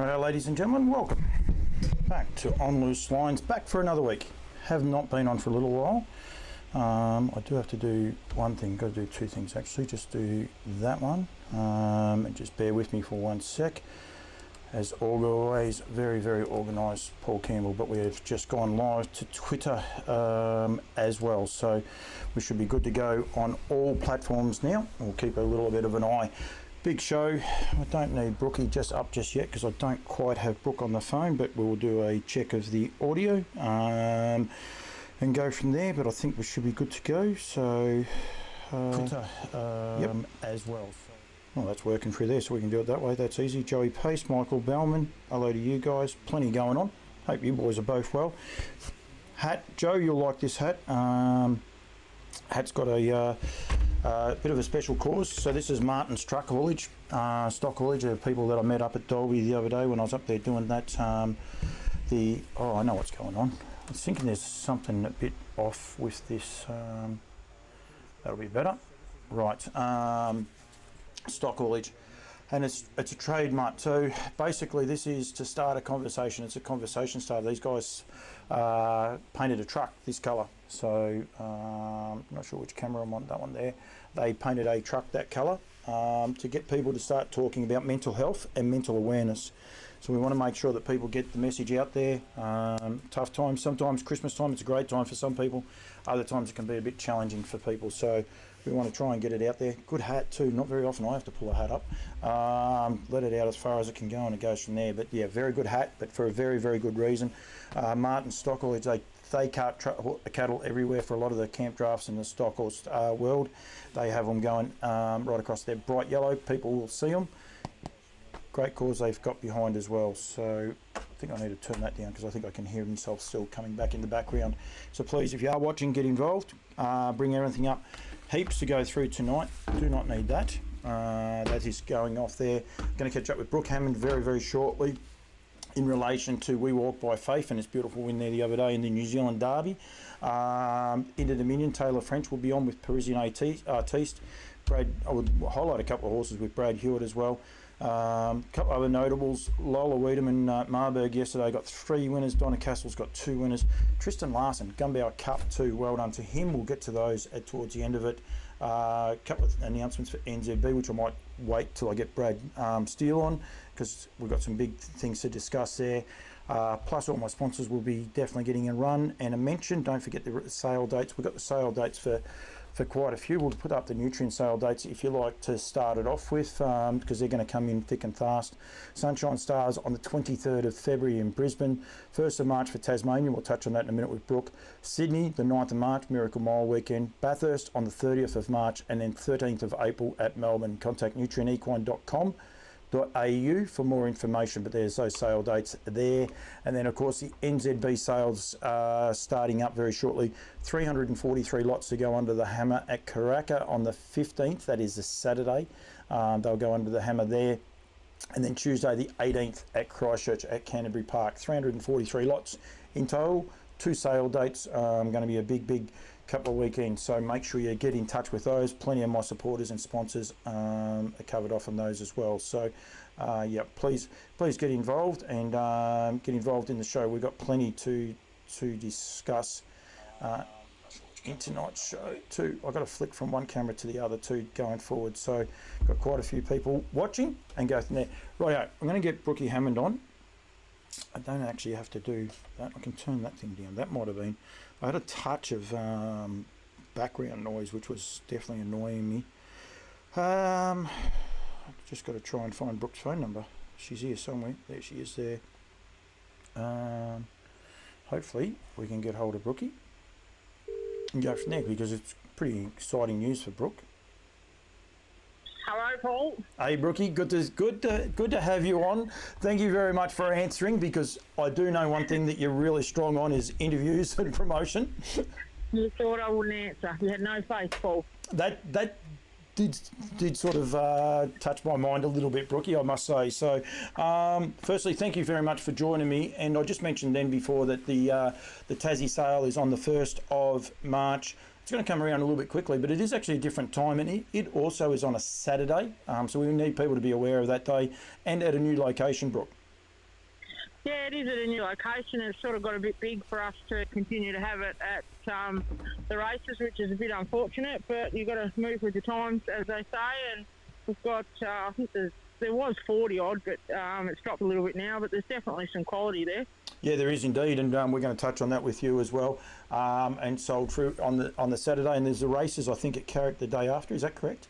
Righto, ladies and gentlemen, welcome back to On Loose Lines, back for another week. Have not been on for a little while. I do have to do one thing, got to do two things actually, just do that one, and just bear with me for 1 sec. As always, very, very organised, Paul Campbell, but we have just gone live to Twitter as well, so we should be good to go on all platforms now. We'll keep a little bit of an eye. Big show. I don't need Brookie just yet because I don't quite have Brooke on the phone, but we'll do a check of the audio and go from there, but I think we should be good to go. So Twitter as well. Well, that's working through there, so we can do it that way. That's easy. Joey Pace, Michael Bellman, hello to you guys. Plenty going on. Hope you boys are both well. Hat, Joe, you'll like this hat. Hat's got a bit of a special cause. So this is Martin's truck haulage, stock haulage of people that I met up at Dolby the other day when I was up there doing that. I know what's going on. I was thinking there's something a bit off with this. That'll be better. Right. Stock haulage, and it's a trademark. So basically this is to start a conversation. It's a conversation starter. These guys painted a truck this colour, so I'm not sure which camera I'm on, that one there. They painted a truck that colour to get people to start talking about mental health and mental awareness. So we want to make sure that people get the message out there. Tough times, sometimes Christmas time it's a great time for some people, other times it can be a bit challenging for people, so we want to try and get it out there. Good hat too, not very often I have to pull a hat up. Let it out as far as it can go and it goes from there, but yeah, very good hat, but for a very, very good reason. Martin stock haulage, they cart cattle everywhere for a lot of the camp drafts in the stock horse world. They have them going right across there, bright yellow, people will see them. Great cause they've got behind as well, so I think I need to turn that down because I think I can hear himself still coming back in the background. So please, if you are watching, get involved, bring everything up. Heaps to go through tonight, do not need that. That is going off there. Going to catch up with Brooke Hammond very, very shortly in relation to We Walk by Faith and its beautiful win there the other day in the New Zealand Derby. Into Dominion, Tayla French will be on with Parisian artiste. Brad, I would highlight a couple of horses with Brad Hewitt as well. Couple other notables, Lola Wiedemann, Marburg yesterday got 3 winners, Donna Castle's got 2 winners, Tristan Larson, Gumbauer Cup 2, well done to him. We'll get to those towards the end of it. Couple of announcements for NZB, which I might wait till I get Brad Steele on, because we've got some big things to discuss there. Plus all my sponsors will be definitely getting a run and a mention. Don't forget the sale dates. We've got the sale dates for quite a few. We'll put up the Nutrien sale dates if you like to start it off with, because they're going to come in thick and fast. Sunshine Stars on the 23rd of February in Brisbane, 1st of March for Tasmania, we'll touch on that in a minute with Brooke. Sydney, the 9th of March, Miracle Mile weekend. Bathurst on the 30th of March, and then 13th of April at Melbourne. Contact nutrienequine.com.au for more information, but there's those sale dates there. And then of course the NZB sales starting up very shortly. 343 lots to go under the hammer at Karaka on the 15th, that is a Saturday. They'll go under the hammer there. And then Tuesday the 18th at Christchurch at Canterbury Park. 343 lots in total, 2 sale dates. Going to be a big couple of weekends, so make sure you get in touch with those. Plenty of my supporters and sponsors are covered off on those as well, so yeah, please get involved and get involved in the show. We've got plenty to discuss in tonight's show too. I've got to flick from one camera to the other too going forward, so got quite a few people watching and go from there. Right, I'm going to get Brookie Hammond on. I don't actually have to do that. I can turn that thing down. That might have been, I had a touch of background noise, which was definitely annoying me. I've just got to try and find Brooke's phone number. She's here somewhere. There she is there. Hopefully we can get hold of Brookie and go from there, because it's pretty exciting news for Brooke. Hello, Paul. Hey, Brookie, good to have you on. Thank you very much for answering, because I do know one thing that you're really strong on is interviews and promotion. You thought I wouldn't answer. You had no face, Paul. That did sort of touch my mind a little bit, Brookie, I must say. So, firstly, thank you very much for joining me. And I just mentioned then before that the Tassie sale is on the 1st of March. It's going to come around a little bit quickly, but it is actually a different time, and it also is on a Saturday. So we need people to be aware of that day and at a new location, Brooke. Yeah, it is at a new location. It's sort of got a bit big for us to continue to have it at the races, which is a bit unfortunate, but you've got to move with the times, as they say, and we've got, I think there was 40 odd, but it's dropped a little bit now, but there's definitely some quality there. Yeah, there is indeed, and we're going to touch on that with you as well. And sold through on the Saturday, and there's the races, I think, at Carrick the day after. Is that correct?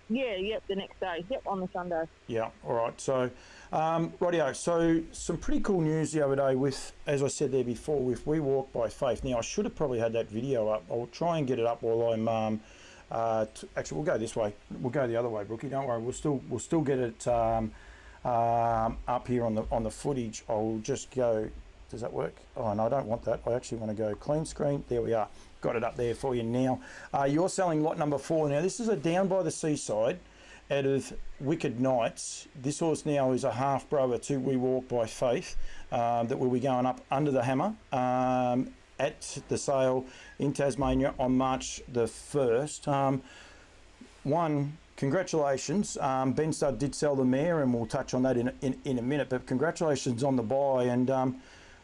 Yeah, yep, the next day. Yep, on the Sunday. Yeah, all right. So, rightio. So, some pretty cool news the other day with, as I said there before, with We Walk by Faith. Now, I should have probably had that video up. I'll try and get it up while I'm. Actually, we'll go this way. We'll go the other way, Brookie. Don't worry. We'll still get it up here on the footage. I'll just go. Does that work? Oh no, I don't want that. I actually want to go clean screen. There we are. Got it up there for you now. You're selling lot number 4. Now this is a Down by the Seaside out of Wicked Knights. This horse now is a half brother to We Walk by Faith that will be going up under the hammer at the sale in Tasmania on March the 1st. Congratulations. Ben Stud did sell the mare, and we'll touch on that in a minute, but congratulations on the buy, and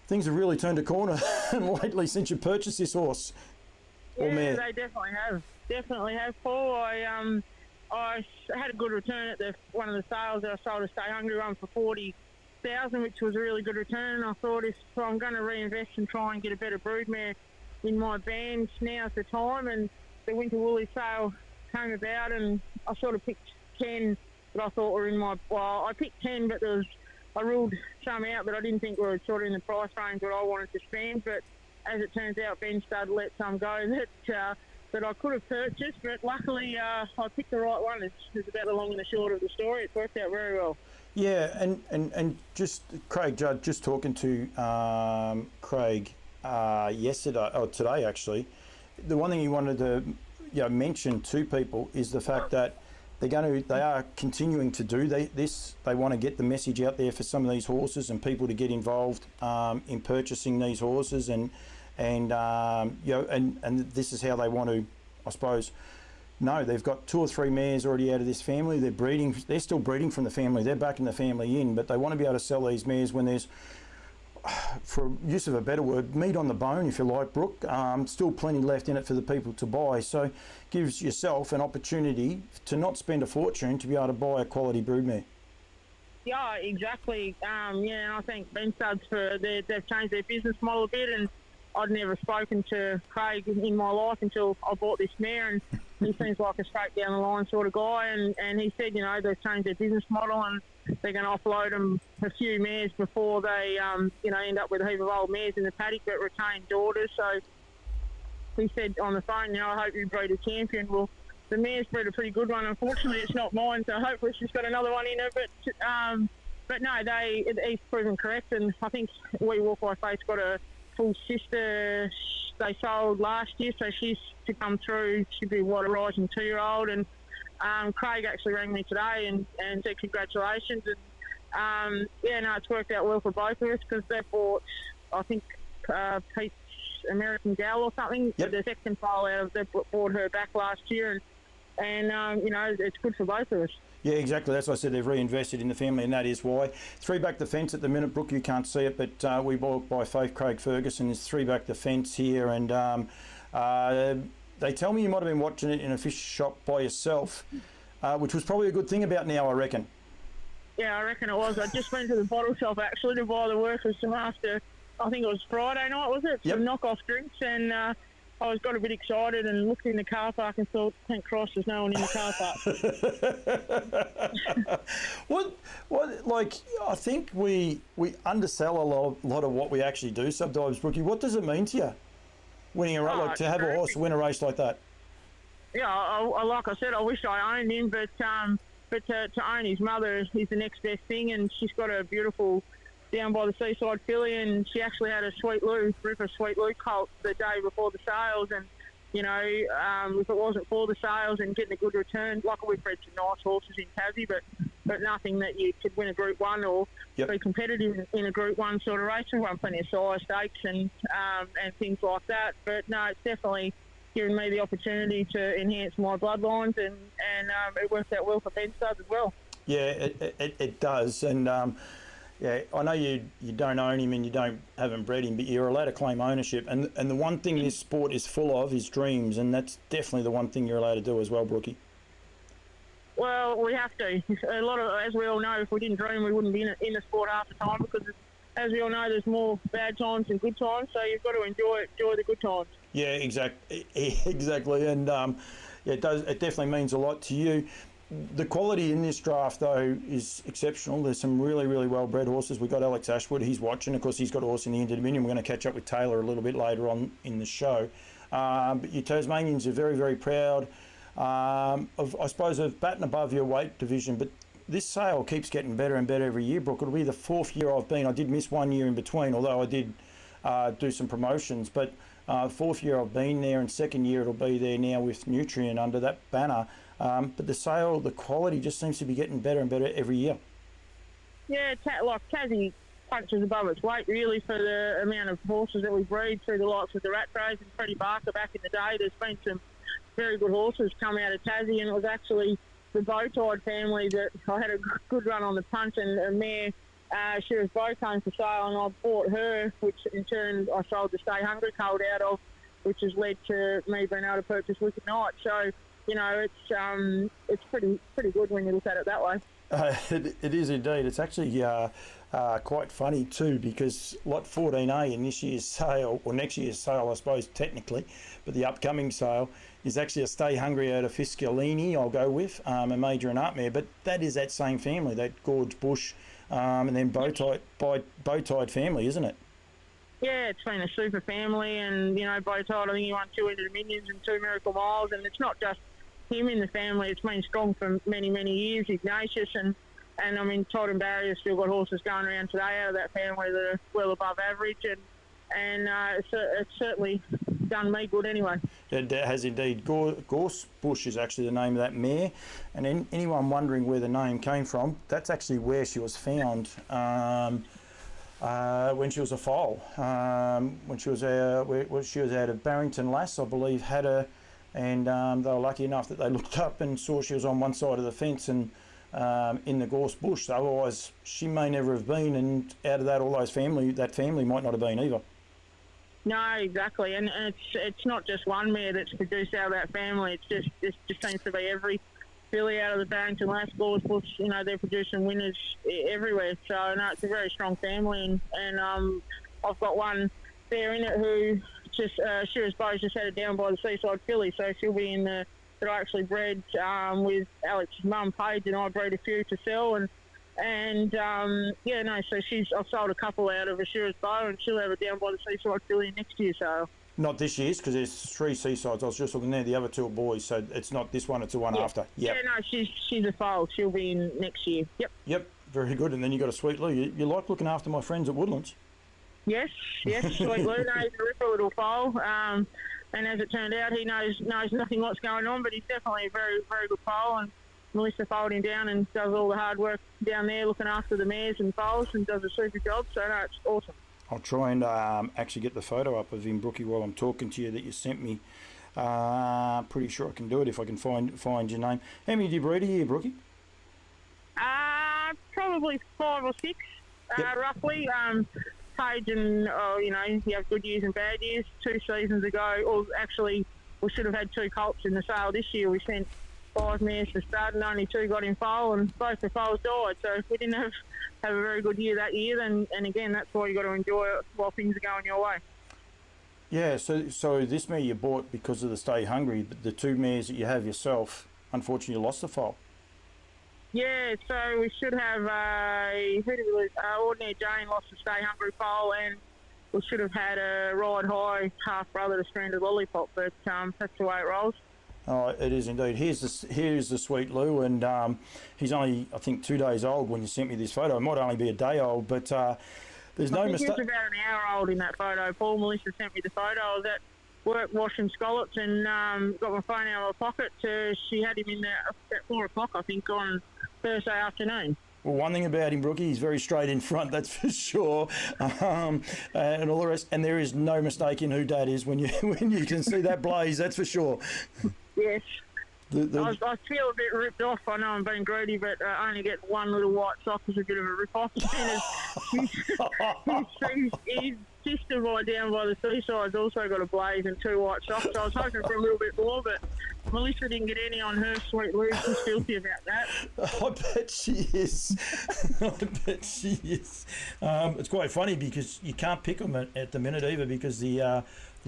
things have really turned a corner lately since you purchased this horse. Yeah, they definitely have, Paul. I had a good return at one of the sales that I sold a Stay Hungry one for 40,000, which was a really good return. I thought if I'm going to reinvest and try and get a better broodmare in my band, now's the time. And the Winter Woolly sale came about, and I sort of picked 10 that I thought were in my. Well, I picked 10, but I ruled some out that I didn't think were sort of in the price range that I wanted to spend. But as it turns out, Ben Stud let some go that I could have purchased, but luckily I picked the right one. It's about the long and the short of the story. It's worked out very well. Yeah, and just Craig Judd, just talking to Craig yesterday, or today actually, the one thing he wanted to mention to people is the fact that they are continuing to do this. They want to get the message out there for some of these horses and people to get involved in purchasing these horses, and this is how they want to, I suppose. No, they've got 2 or 3 mares already out of this family. They're breeding. They're still breeding from the family. They're backing the family in, but they want to be able to sell these mares when there's, for use of a better word, meat on the bone, if you like, Brooke. Still plenty left in it for the people to buy. So gives yourself an opportunity to not spend a fortune to be able to buy a quality broodmare. Yeah, exactly. And I think Ben Studs, they've changed their business model a bit, and I'd never spoken to Craig in my life until I bought this mare, and he seems like a straight down the line sort of guy, and he said, they've changed their business model and they're going to offload them a few mares before they, end up with a heap of old mares in the paddock but retain daughters. So he said on the phone, I hope you breed a champion. Well, the mare's bred a pretty good one. Unfortunately, it's not mine, so hopefully she's got another one in her. But no, he's proven correct, and I think We Walk by Faith's got a full sister they sold last year, so she's to come through. She'll be a rising 2-year-old, and Craig actually rang me today and said congratulations, and it's worked out well for both of us because they bought, I think, Pete's American Gal or something. Yep. The second file out of, they bought her back last year, and it's good for both of us. Yeah, exactly. That's what I said. They've reinvested in the family, and that is why. 3 back the fence at the minute, Brooke. You can't see it, but We Walk by Faith, Craig Ferguson is 3 back the fence here, and they tell me you might have been watching it in a fish shop by yourself, which was probably a good thing about now, I reckon. Yeah, I reckon it was. I just went to the bottle shop actually to buy the workers some after, I think it was Friday night, was it? Yep. Some knockoff drinks, and I got a bit excited and looked in the car park and thought, thank Christ there's no one in the car park. What, I think we undersell a lot of what we actually do sometimes, Brookie. What does it mean to you, winning a race, to have a horse win a race like that? Yeah, like I said, I wish I owned him, but to own his mother is the next best thing, and she's got a beautiful Down by the Seaside filly, and she actually had a Sweet Lou colt the day before the sales, and if it wasn't for the sales and getting a good return, like we've bred some nice horses in Tassie, but nothing that you could win a Group 1 or be competitive in a Group 1 sort of race. We've won plenty of sire stakes and things like that, but no, it's definitely given me the opportunity to enhance my bloodlines, and it works out well for Ben Studs as well. Yeah, it does, and Yeah, I know you don't own him and you haven't bred him, but you're allowed to claim ownership. And the one thing this sport is full of is dreams, and that's definitely the one thing you're allowed to do as well, Brookie. Well, we have to. A lot of, as we all know, if we didn't dream, we wouldn't be in the sport half the time, because, as we all know, there's more bad times than good times. So you've got to enjoy the good times. Yeah, exactly. And it definitely means a lot to you. The quality in this draft, though, is exceptional. There's some really, really well-bred horses. We've got Alex Ashwood. He's watching. Of course, he's got a horse in the Inter-Dominion. We're going to catch up with Tayla a little bit later on in the show. But you Tasmanians are very, very proud I suppose, of batting above your weight division. But this sale keeps getting better and better every year, Brooke. It'll be the 4th year I've been. I did miss 1 year in between, although I did do some promotions. But 4th year I've been there, and 2nd year it'll be there now with Nutrien under that banner. But the sale, the quality just seems to be getting better and better every year. Yeah, like Tassie punches above its weight, really, for the amount of horses that we breed through the likes of the Rat Trays and Freddie Barker back in the day. There's been some very good horses come out of Tassie, and it was actually the Bowtide family that I had a good run on the punch, and a mare, she was Bow came for sale, and I bought her, which in turn I sold the Stay Hungry colt out of, which has led to me being able to purchase Wicked Night. So, you know, it's pretty good when you look at it that way. It is indeed. It's actually quite funny too, because Lot 14A in this year's sale, or next year's sale, I suppose technically, but the upcoming sale is actually a Stay Hungry out of Fiscalini, I'll go with, a Major and Art mare, but that is that same family, that Gorge Bush, and then Bowtide family, isn't it? Yeah, it's been a super family, and, you know, Bowtide, I think he won 2 Inter-Dominions and 2 Miracle Miles, and it's not just him in the family. It's been strong for many, many years. Ignatius and I mean, Todd and Barry have still got horses going around today out of that family that are well above average, and it's certainly done me good anyway. It has indeed. Gorse Bush is actually the name of that mare, and anyone wondering where the name came from, that's actually where she was found when she was a foal. When she was out of Barrington Lass, I believe, had her. And they were lucky enough that they looked up and saw she was on one side of the fence and in the gorse bush. So otherwise, she may never have been, and out of that, that family might not have been either. No, exactly, and it's not just one mare that's produced out of that family. It just seems to be every filly out of the Barrington Lass, gorse bush. You know, they're producing winners everywhere. So no, it's a very strong family, and I've got one there in it who. Shearer's Bow's just had it down by the Seaside filly, so she'll be in that I actually bred with Alex's mum, Paige, and I bred a few to sell, so I've sold a couple out of a Shearer's Bow, and she'll have it down by the Seaside filly next year's sale. Not this year's, because there's 3 Seasides. I was just looking there, the other 2 are boys, so it's not this one, it's the one after. Yep. Yeah, no, she's a foal. She'll be in next year. Yep, very good. And then you got a Sweet Lou. You like looking after my friends at Woodlands? Yes, Sweet Lou. No, he's a ripper little foal, and as it turned out, he knows nothing what's going on, but he's definitely a very, very good foal, and Melissa foaled him down and does all the hard work down there looking after the mares and foals and does a super job, so no, it's awesome. I'll try and actually get the photo up of him, Brookie, while I'm talking to you that you sent me. Pretty sure I can do it if I can find your name. How many do you breed a year, Brookie? Probably 5 or 6, roughly. Paige and, you know, you have good years and bad years. 2 seasons ago, or actually, we should have had 2 colts in the sale this year. We sent 5 mares to start and only 2 got in foal, and both the foals died. So if we didn't have a very good year that year, then, and again, that's why you got to enjoy it while things are going your way. Yeah, so this mare you bought because of the Stay Hungry, but the 2 mares that you have yourself, unfortunately, you lost the foal. Yeah, so we should have Ordinary Jane lost the Stay Hungry foal, and we should have had a Ride High half brother to Stranded Lollipop, but that's the way it rolls. Oh, it is indeed. Here's the Sweet Lou, and he's only, I think, 2 days old when you sent me this photo. It might only be a day old, but there's no mistake. He was about an hour old in that photo. Paul Melissa sent me the photo. I was at work washing scallops and got my phone out of my pocket. She had him in there at 4 o'clock, I think, on Thursday afternoon. Well, one thing about him, Brookie, he's very straight in front, that's for sure, and all the rest. And there is no mistake in who Dad is when you can see that blaze, that's for sure. Yes. I feel a bit ripped off. I know I'm being greedy, but only get one little white sock is a bit of a rip-off. his sister right down by the seaside's also got a blaze and 2 white socks. So I was hoping for a little bit more, but Melissa didn't get any on her sweet Lou. She's filthy about that. I bet she is. I bet she is. It's quite funny because you can't pick them at the minute either, because the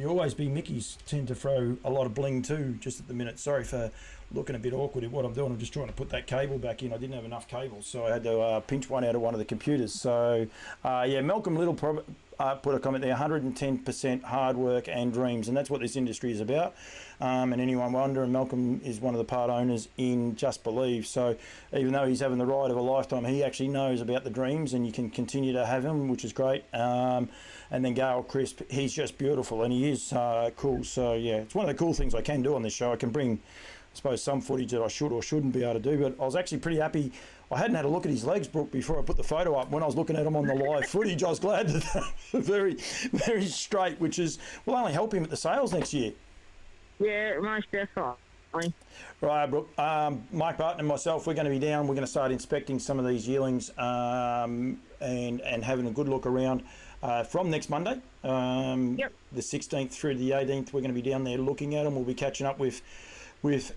Always Be Mickeys tend to throw a lot of bling too just at the minute. Sorry for looking a bit awkward at what I'm doing. I'm just trying to put that cable back in. I didn't have enough cables, so I had to pinch one out of one of the computers. So yeah, Malcolm Little put a comment there, 110% hard work and dreams, and that's what this industry is about. And anyone wonder, and Malcolm is one of the part owners in Just Believe. So even though he's having the ride of a lifetime, he actually knows about the dreams, and you can continue to have him, which is great. And then Gail Crisp, he's just beautiful, and he is cool. So yeah, it's one of the cool things I can do on this show. I can bring, I suppose, some footage that I should or shouldn't be able to do, but I was actually pretty happy. I hadn't had a look at his legs, Brooke, before I put the photo up. When I was looking at him on the live footage, I was glad that they were very, very straight, which will only help him at the sales next year. Yeah, most definitely. Right, Brooke. Mike Barton and myself, we're going to be down. We're going to start inspecting some of these yearlings and having a good look around from next Monday. Yep. The 16th through to the 18th, we're going to be down there looking at them. We'll be catching up with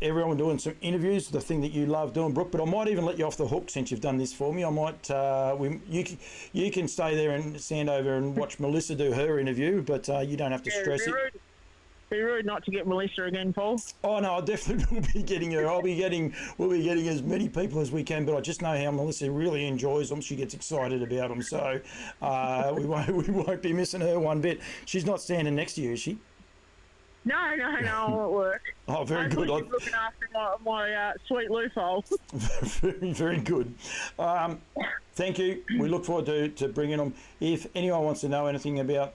everyone, doing some interviews, the thing that you love doing, Brooke. But I might even let you off the hook since you've done this for me. I might, you can stay there and stand over and watch Melissa do her interview, but you don't have to stress it. Be rude not to get Melissa again, Paul. Oh no, I definitely will be getting her. We'll be getting as many people as we can, but I just know how Melissa really enjoys them. She gets excited about them, so we won't be missing her one bit. She's not standing next to you, is she? No, I'm at work. Oh, very good. I'm looking after my sweet loophole. Very, very good. Thank you. We look forward to bringing them. If anyone wants to know anything about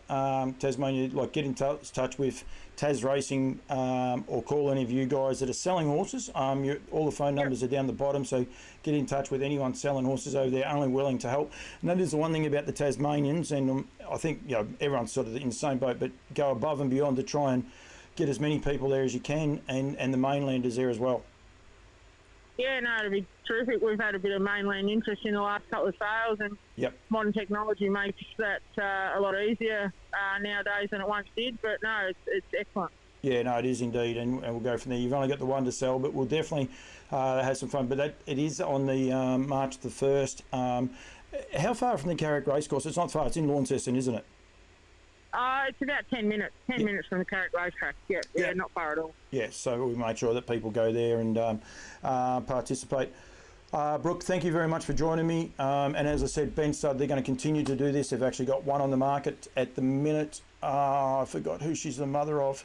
Tasmania, like, get in touch with Tas Racing or call any of you guys that are selling horses. All the phone numbers are down the bottom, so get in touch with anyone selling horses over there, only willing to help. And that is the one thing about the Tasmanians, and I think everyone's sort of in the same boat, but go above and beyond to try and get as many people there as you can, and the mainlanders there as well. Yeah, no, it'd be terrific. We've had a bit of mainland interest in the last couple of sales, and modern technology makes that a lot easier nowadays than it once did. But no, it's excellent. Yeah, no, it is indeed, and we'll go from there. You've only got the one to sell, but we'll definitely have some fun. But it is on the March the 1st. How far from the Carrick Racecourse? It's not far. It's in Launceston, isn't it? It's about 10 minutes. 10 minutes from the Carrick racetrack. Yeah, not far at all. Yeah, so we make sure that people go there and participate. Brooke, thank you very much for joining me. And as I said, Ben Stud, they're going to continue to do this. They've actually got one on the market at the minute. I forgot who she's the mother of.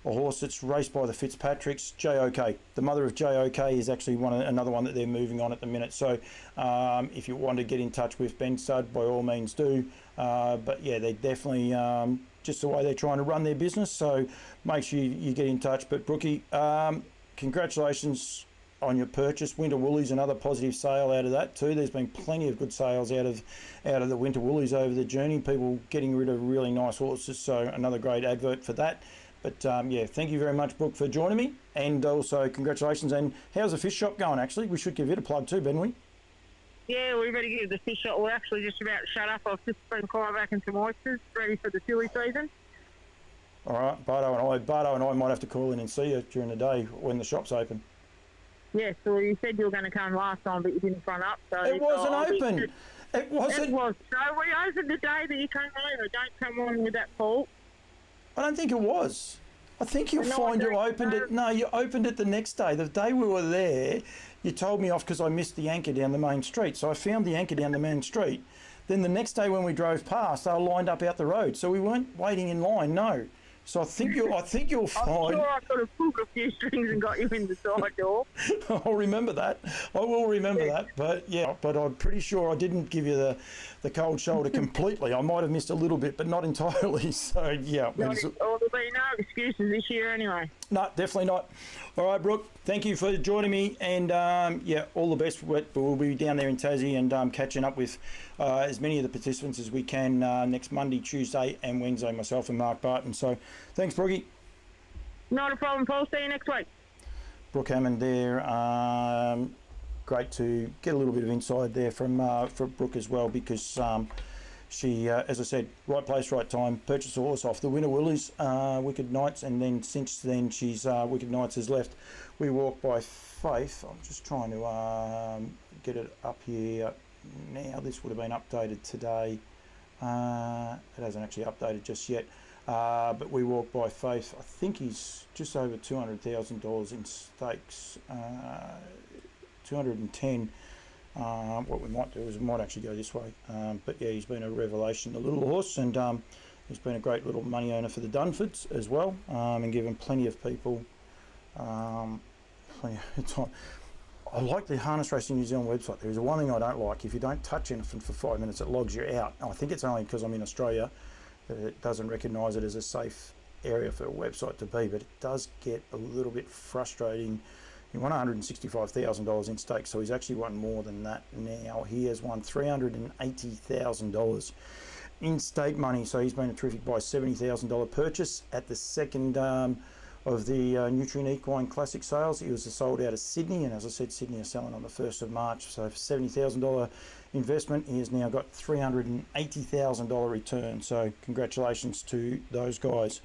A horse that's raced by the Fitzpatricks, JOK. The mother of JOK is actually another one that they're moving on at the minute. So if you want to get in touch with Ben Stud, by all means do. But yeah, they're definitely just the way they're trying to run their business. So make sure you get in touch. But Brookie, congratulations on your purchase. Winter Woolies, another positive sale out of that too. There's been plenty of good sales out of the Winter Woolies over the journey. People getting rid of really nice horses. So another great advert for that. But yeah, thank you very much, Brooke, for joining me, and also congratulations. And how's the fish shop going? Actually, we should give it a plug too, Ben. Yeah, we better give the fish shop. We're actually just about to shut up. I've just been kayaking some oysters, ready for the silly season. All right, Bardo and I might have to call in and see you during the day when the shop's open. Yeah, so you said you were going to come last time, but you didn't front up. So it wasn't open. It wasn't. It was. So we opened the day that you came over. Don't come on with that fault. I don't think it was. I think you'll find you opened it. No, you opened it the next day. The day we were there, you told me off because I missed the anchor down the main street. So I found the anchor down the main street. Then the next day when we drove past, they were lined up out the road. So we weren't waiting in line, no. So I think you'll find. I'm sure I could have pulled a few strings and got you in the side door. I'll remember that. I will remember that. But yeah, I'm pretty sure I didn't give you the cold shoulder completely. I might have missed a little bit, but not entirely. So yeah. There'll be no excuses this year anyway. No, definitely not. All right, Brooke, thank you for joining me, and yeah, all the best. We'll be down there in Tassie and catching up with as many of the participants as we can next Monday, Tuesday and Wednesday, myself and Mark Barton. So thanks, Brookie. Not a problem, Paul. See you next week. Brooke Hammond there. Great to get a little bit of inside there from Brooke as well, because she, as I said, right place, right time, purchased a horse off the winner Willies, Wicked Knights, and then since then she's, Wicked Knights has left We Walk by Faith. I'm just trying to get it up here now. This would have been updated today. It hasn't actually updated just yet. But We Walk by Faith, I think he's just over $200,000 in stakes, 210. What we might do is we might actually go this way. But yeah, he's been a revelation, the little horse, and he's been a great little money earner for the Dunfords as well, and given plenty of people plenty of time. I like the Harness Racing New Zealand website. There is one thing I don't like. If you don't touch anything for 5 minutes, it logs you out. I think it's only because I'm in Australia that it doesn't recognise it as a safe area for a website to be, but it does get a little bit frustrating. He won $165,000 in stakes, so he's actually won more than that now. He has won $380,000 in stake money, so he's been a terrific buy. $70,000 purchase at the second of the Nutrien Equine Classic sales. He was sold out of Sydney, and as I said, Sydney are selling on the 1st of March. So for $70,000 investment, he has now got $380,000 return. So congratulations to those guys.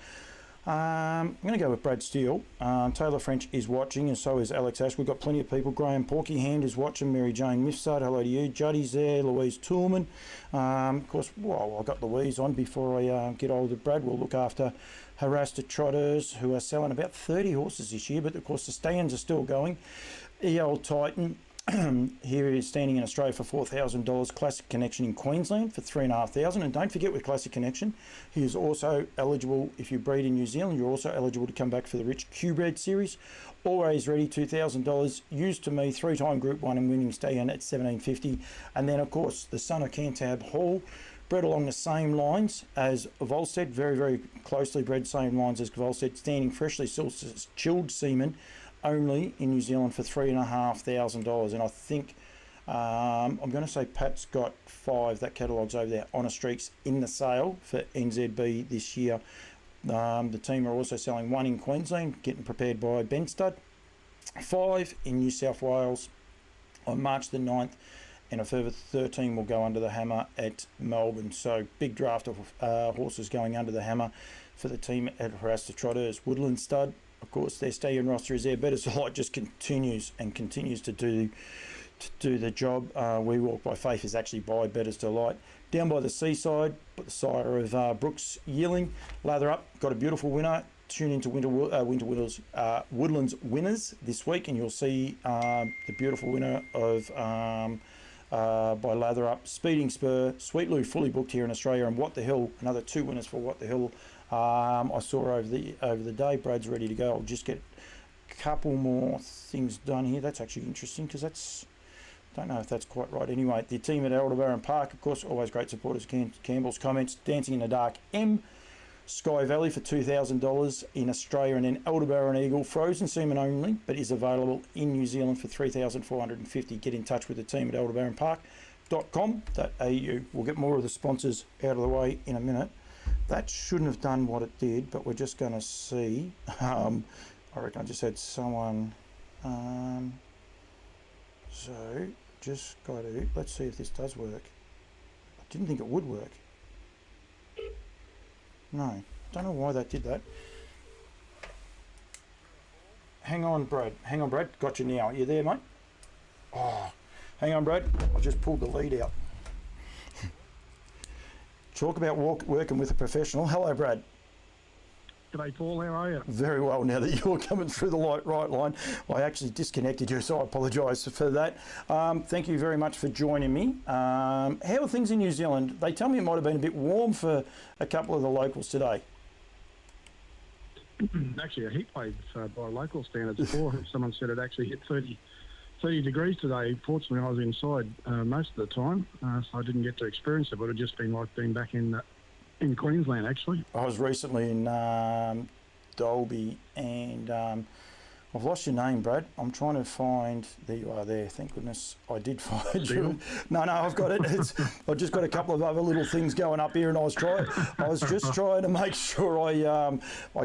I'm going to go with Brad Steele. Taylor French is watching, and so is Alex Ash. We've got plenty of people. Graham Porky Hand is watching. Mary Jane Mifsud, hello to you. Juddy's there. Louise Toolman. Of course, well, I've got Louise on before I get hold of Brad. We'll look after harassed trotters who are selling about 30 horses this year, but of course the stands are still going. EL Titan. Here he is standing in Australia for $4,000. Classic Connection in Queensland for $3,500. And don't forget, with Classic Connection, he is also eligible, if you breed in New Zealand, you're also eligible to come back for the Rich Q-Bred series. Always Ready, $2,000. Used to me, 3-time Group 1 and winning stay-in at $1,750. And then, of course, the son of Cantab Hall, bred along the same lines as Volstead, very, very closely bred, same lines as Volstead, standing freshly chilled semen, only in New Zealand for $3,500, and I think I'm going to say Pat's got 5, that catalogue's over there, Honour Streaks in the sale for NZB this year. The team are also selling 1 in Queensland, getting prepared by Ben Stud, 5 in New South Wales on March the 9th, and a further 13 will go under the hammer at Melbourne. So big draft of horses going under the hammer for the team at Harassed Trotters. Woodland Stud, of course, their stay-in roster is there. Better Delight just continues to do the job. We Walk by Faith is actually by Better Delight. Down by the Seaside, but the sire of Brooks Yearling. Lather Up, got a beautiful winner. Tune into Woodlands Winners this week, and you'll see the beautiful winner of by Lather Up. Speeding Spur, Sweet Lou fully booked here in Australia, and What the Hill, another 2 winners for What the Hill. I saw over the day. Brad's ready to go. I'll just get a couple more things done here. That's actually interesting because don't know if that's quite right. Anyway, the team at Aldebaran Park, of course, always great supporters. Campbell's Comments, Dancing in the Dark M, Sky Valley for $2,000 in Australia, and then Aldebaran Eagle, frozen semen only, but is available in New Zealand for $3,450. Get in touch with the team at aldebaranpark.com.au. We'll get more of the sponsors out of the way in a minute. That shouldn't have done what it did, but we're just going to see. I reckon I just had someone. So just got to, let's see if this does work. I didn't think it would work. No, don't know why that did that. Hang on, Brad. Got you now. Are you there, mate? Oh, hang on, Brad. I just pulled the lead out. Talk about working with a professional. Hello, Brad. G'day, Paul. How are you? Very well. Now that you're coming through the right line, I actually disconnected you, so I apologise for that. Thank you very much for joining me. How are things in New Zealand? They tell me it might have been a bit warm for a couple of the locals today. Actually, a heat wave by local standards. Before someone said it actually hit 30 degrees today. Fortunately, I was inside most of the time, so I didn't get to experience it. But it just been like being back in Queensland, actually. I was recently in Dolby, and I've lost your name, Brad. I'm trying to find. There you are. There. Thank goodness I did find you. No, I've got it. I've just got a couple of other little things going up here, and I was just trying to make sure I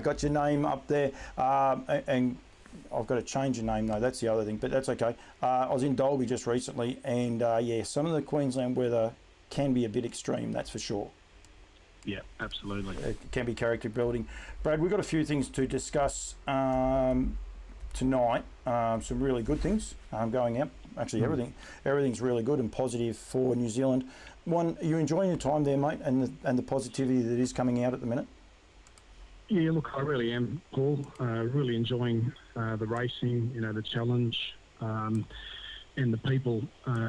got your name up there, and I've got to change your name though. That's the other thing, but that's okay. I was in Dolby just recently, and yeah, some of the Queensland weather can be a bit extreme, that's for sure. Yeah, absolutely. It can be character building. Brad, we've got a few things to discuss tonight. Some really good things going out. Actually, everything's really good and positive for New Zealand. One, are you enjoying your time there, mate, and the positivity that is coming out at the minute? Yeah, look, I really am, Paul. Really enjoying the racing, the challenge, and the people.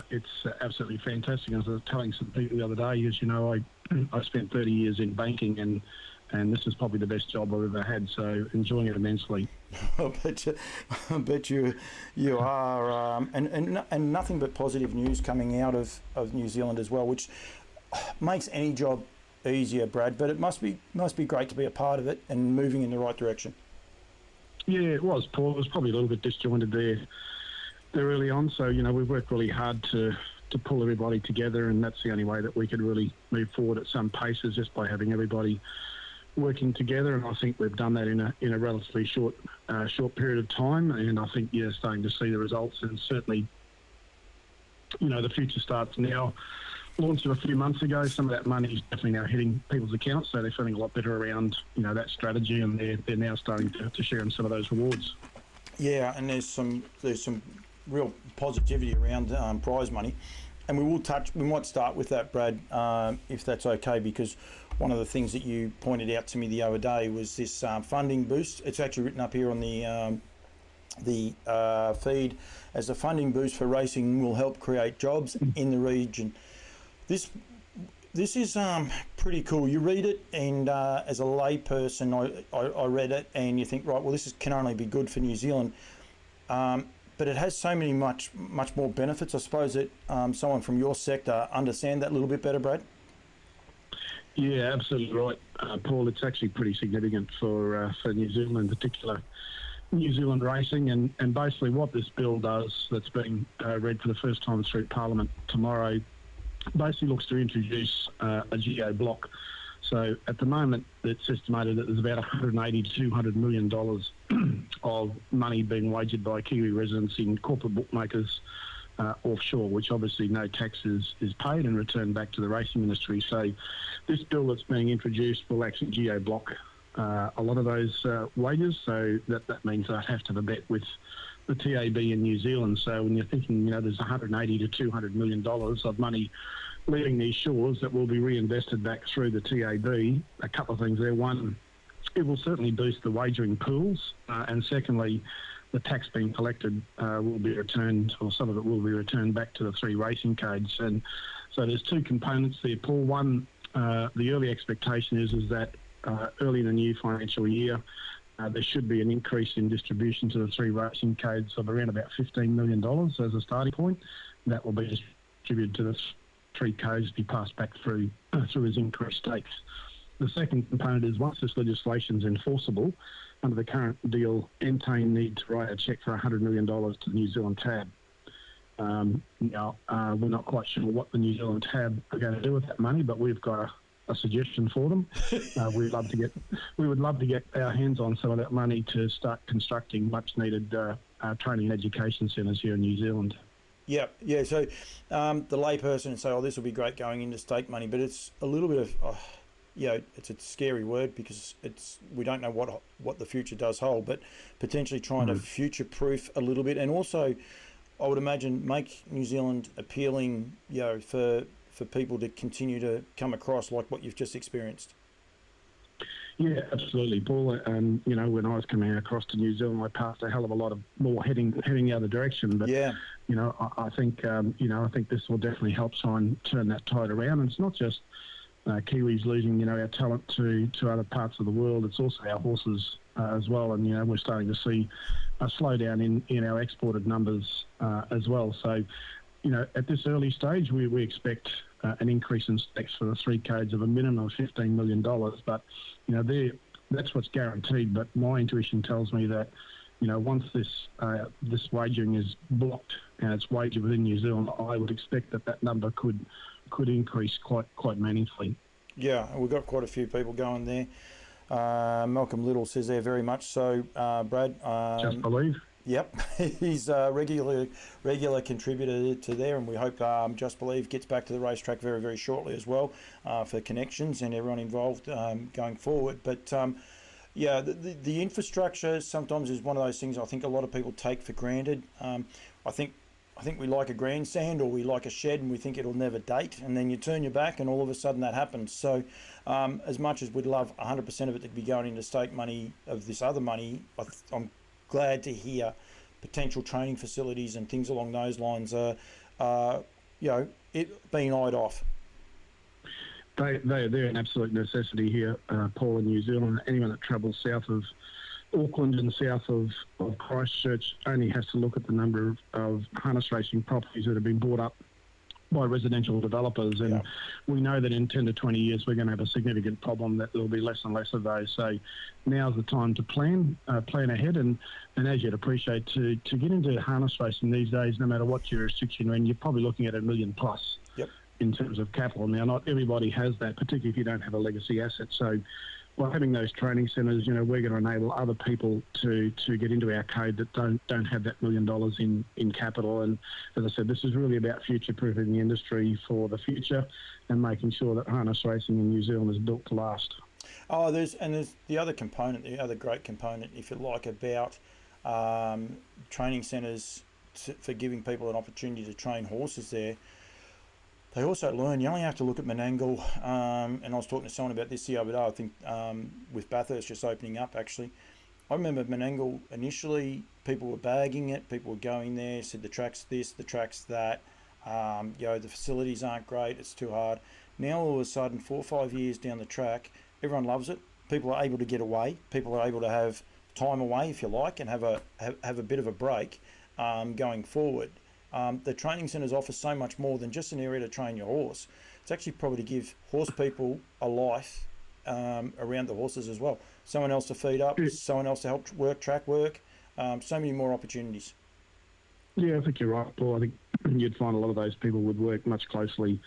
It's absolutely fantastic. As I was telling some people the other day, as you know, I spent 30 years in banking, and this is probably the best job I've ever had. So enjoying it immensely. I bet you are, and nothing but positive news coming out of New Zealand as well, which makes any job easier, Brad. But it must be great to be a part of it and moving in the right direction. Yeah, it was, Paul. It was probably a little bit disjointed there early on. So we've worked really hard to pull everybody together, and that's the only way that we could really move forward at some paces, just by having everybody working together. And I think we've done that in a relatively short period of time, and I think starting to see the results. And certainly the future starts now. Launched it a few months ago. Some of that money is definitely now hitting people's accounts, so they're feeling a lot better around that strategy, and they're now starting to share in some of those rewards. Yeah, and there's some real positivity around prize money, and we might start with that, Brad, if that's okay, because one of the things that you pointed out to me the other day was this funding boost. It's actually written up here on the feed as a funding boost for racing will help create jobs in the region. This is pretty cool. You read it, and as a layperson, I read it, and you think, right, well, can only be good for New Zealand. But it has so many much more benefits. I suppose that someone from your sector understand that a little bit better, Brad. Yeah, absolutely right, Paul. It's actually pretty significant for New Zealand in particular, New Zealand racing, and basically what this bill does, that's being read for the first time through Parliament tomorrow, basically looks to introduce a geo block. So at the moment, it's estimated that there's about $180 to $200 million of money being wagered by Kiwi residents in corporate bookmakers offshore, which obviously no tax is paid and returned back to the racing industry. So this bill that's being introduced will actually geo-block a lot of those wages. So that means they have to have a bet with the TAB in New Zealand. So when you're thinking, there's $180 to $200 million of money leaving these shores that will be reinvested back through the TAB, a couple of things there. One, it will certainly boost the wagering pools, and secondly, the tax being collected will be returned, or some of it will be returned back to the three racing codes. And so there's two components there, Paul. One, the early expectation is that early in the new financial year, there should be an increase in distribution to the three racing codes of around about $15 million as a starting point. That will be distributed to the three codes to be passed back through as increased stakes. The second component is once this legislation is enforceable, under the current deal, Entain need to write a cheque for $100 million to the New Zealand TAB. Now, we're not quite sure what the New Zealand TAB are going to do with that money, but we've got a suggestion for them. We would love to get our hands on some of that money to start constructing much needed training and education centres here in New Zealand. Yeah. So the layperson would say, "Oh, this will be great going into stake money," but it's a little bit of, it's a scary word because we don't know what the future does hold, but potentially trying to future-proof a little bit, and also, I would imagine, make New Zealand appealing, for people to continue to come across like what you've just experienced. Yeah, absolutely, Paul. When I was coming across to New Zealand, I passed a hell of a lot of more heading the other direction. But yeah, I think this will definitely help try and turn that tide around. And it's not just Kiwis losing, our talent to other parts of the world. It's also our horses as well. And we're starting to see a slowdown in our exported numbers as well. So, at this early stage, we expect an increase in stakes for the three codes of a minimum of $15 million. But, that's what's guaranteed. But my intuition tells me that, once this wagering is blocked and it's wagered within New Zealand, I would expect that number could increase quite meaningfully. Yeah, we've got quite a few people going there. Malcolm Little says there very much so, Brad. Just believe. Yep, he's a regular contributor to there, and we hope Just Believe gets back to the racetrack very, very shortly as well, for connections and everyone involved going forward. But yeah, the infrastructure sometimes is one of those things I think a lot of people take for granted. I think we like a grandstand or we like a shed and we think it'll never date, and then you turn your back and all of a sudden that happens. So as much as we'd love 100% of it to be going into stake money of this other money, I'm glad to hear potential training facilities and things along those lines are it being eyed off. They're an absolute necessity here, Paul, in New Zealand. Anyone that travels south of Auckland and south of Christchurch only has to look at the number of harness racing properties that have been bought up by residential developers, and we know that in 10 to 20 years we're going to have a significant problem, that there will be less and less of those. So now's the time to plan ahead, and as you'd appreciate, to get into harness racing these days, no matter what jurisdiction you're in, you're probably looking at $1 million plus in terms of capital. Now, not everybody has that, particularly if you don't have a legacy asset. So by having those training centres, we're going to enable other people to get into our code that don't have that $1 million in capital. And as I said, this is really about future-proofing the industry for the future and making sure that harness racing in New Zealand is built to last. Oh, there's the other component, the other great component, if you like, about training centres for giving people an opportunity to train horses there. They also learn, you only have to look at Menangle, and I was talking to someone about this the other day, I think with Bathurst just opening up actually. I remember Menangle, initially people were bagging it, people were going there, said the track's this, the track's that, the facilities aren't great, it's too hard. Now all of a sudden, 4 or 5 years down the track, everyone loves it, people are able to get away, people are able to have time away if you like, and have a bit of a break going forward. The training centres offer so much more than just an area to train your horse. It's actually probably to give horse people a life around the horses as well. Someone else to feed up, someone else to help track work, so many more opportunities. Yeah, I think you're right, Paul. I think you'd find a lot of those people would work much closely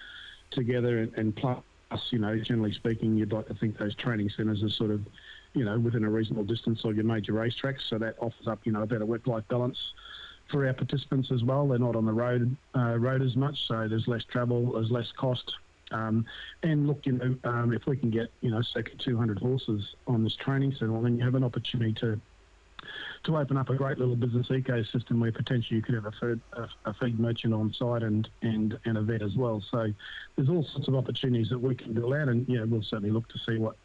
together, and plus, generally speaking, you'd like to think those training centres are sort of, within a reasonable distance of your major racetracks, so that offers up, a better work-life balance for our participants as well. They're not on the road as much, so there's less travel, there's less cost. And look, if we can get, circa 200 horses on this training centre, then you have an opportunity to open up a great little business ecosystem where potentially you could have a feed merchant on site and a vet as well. So there's all sorts of opportunities that we can build out, and we'll certainly look to see what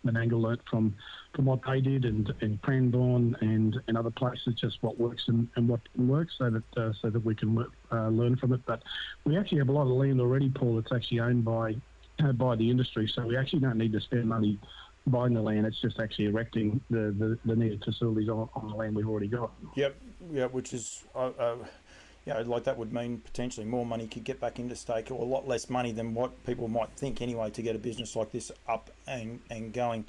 Menangle learnt from what they did, and Cranbourne and other places, just what works and what can work, so that we can learn from it. But we actually have a lot of land already, Paul, that's actually owned by the industry, so we actually don't need to spend money buying the land. It's just actually erecting the needed facilities on the land we've already got. Yep, which is like that would mean potentially more money could get back into stake, or a lot less money than what people might think anyway, to get a business like this up and going.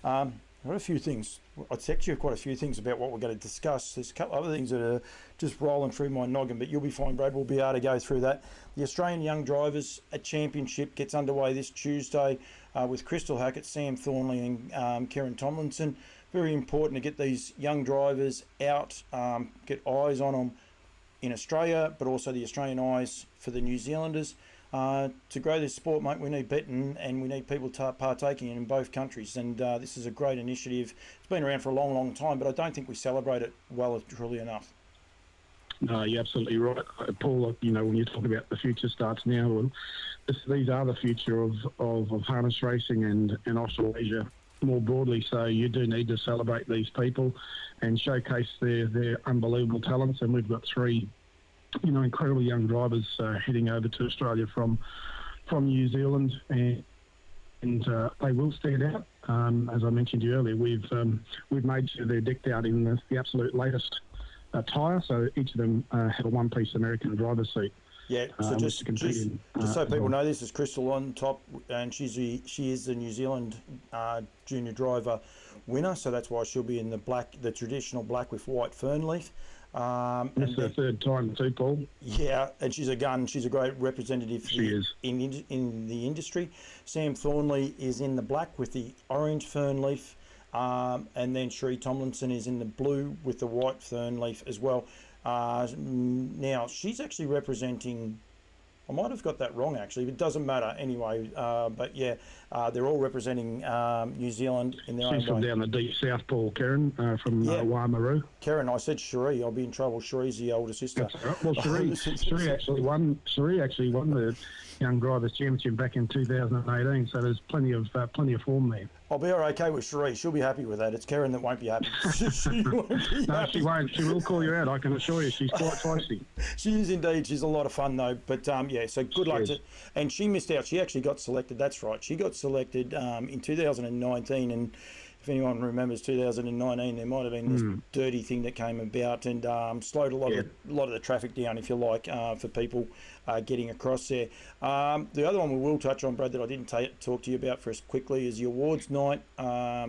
I've got a few things. I'd actually quite a few things about what we're going to discuss. There's a couple other things that are just rolling through my noggin, but you'll be fine, Brad. We'll be able to go through that. The Australian Young Drivers Championship gets underway this Tuesday with Crystal Hackett, Sam Thornley and Kieran Tomlinson. Very important to get these young drivers out, get eyes on them in Australia, but also the Australian eyes for the New Zealanders. To grow this sport, mate, we need betting, and we need people partaking in both countries. And this is a great initiative. It's been around for a long, long time, but I don't think we celebrate it well and truly enough. No, you're absolutely right, Paul. When you talk about the future starts now, well, these are the future of harness racing and offshore leisure more broadly. So you do need to celebrate these people and showcase their unbelievable talents. And we've got 3 incredible young drivers heading over to Australia from New Zealand, and they will stand out. As I mentioned to you earlier, we've made sure they're decked out in the absolute latest attire, so each of them have a one-piece American driver's seat. Yeah, so just so people know, this is Crystal on top, and she is the New Zealand junior driver winner, so that's why she'll be in the traditional black with white fern leaf. It's her third time too, Paul. Yeah, and she's a gun. She's a great representative in the industry. Sam Thornley is in the black with the orange fern leaf And then Sheree Tomlinson is in the blue with the white fern leaf as well. Now, she's actually representing... I might have got that wrong, actually. It doesn't matter anyway. But yeah, they're all representing New Zealand in their own way. She's from down the deep south, Paul, Karen, from Waimaru. Karen, I said Sheree. I'll be in trouble. Sheree's the older sister. That's right. Well, Sheree actually won the Young Drivers' Championship back in 2018. So there's plenty of form there. I'll be okay with Sheree. She'll be happy with that. It's Karen that won't be happy. She won't be happy. She won't. She will call you out, I can assure you. She's quite feisty. She is indeed. She's a lot of fun, though. But, yeah, so good luck to... And she missed out. She actually got selected. That's right. She got selected in 2019, and if anyone remembers 2019, there might have been this dirty thing that came about and slowed a lot of the traffic down, if you like, for people getting across there. The other one we will touch on, Brad, that I didn't talk to you about for us quickly is the awards night.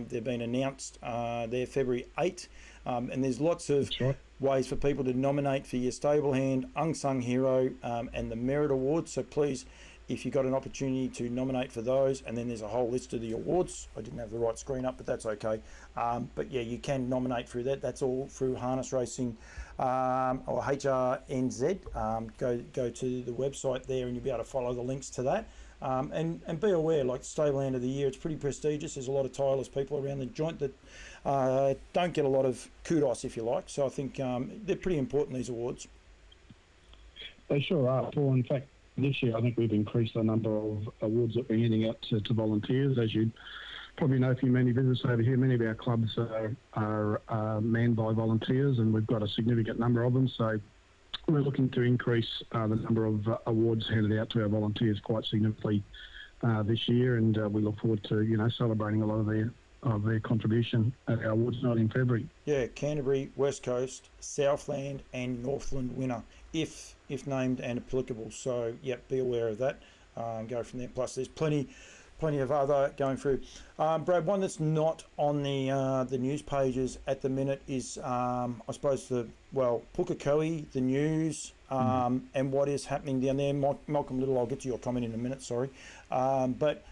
They've been announced. They're February 8th, and there's lots of ways for people to nominate for your stable hand, unsung hero, and the merit awards. So please, if you've got an opportunity to nominate for those, and then there's a whole list of the awards. I didn't have the right screen up, but that's okay. But yeah, you can nominate through that. That's all through Harness Racing or HRNZ. Go to the website there, and you'll be able to follow the links to that. And be aware, like Stable Hand of the Year, it's pretty prestigious. There's a lot of tireless people around the joint that don't get a lot of kudos, if you like. So I think they're pretty important, these awards. They sure are, Paul. In fact, this year, I think we've increased the number of awards that we're handing out to volunteers. As you probably know from many visits over here, many of our clubs are manned by volunteers, and we've got a significant number of them. So we're looking to increase the number of awards handed out to our volunteers quite significantly this year, and we look forward to celebrating a lot of their contribution at our awards night in February. Yeah, Canterbury, West Coast, Southland, and Northland winner, if named and applicable. So, yep, be aware of that. Go from there. Plus, there's plenty of other going through. Brad, one that's not on the news pages at the minute is, I suppose, Pukekohe, the news, and what is happening down there. Malcolm Little, I'll get to your comment in a minute, sorry. But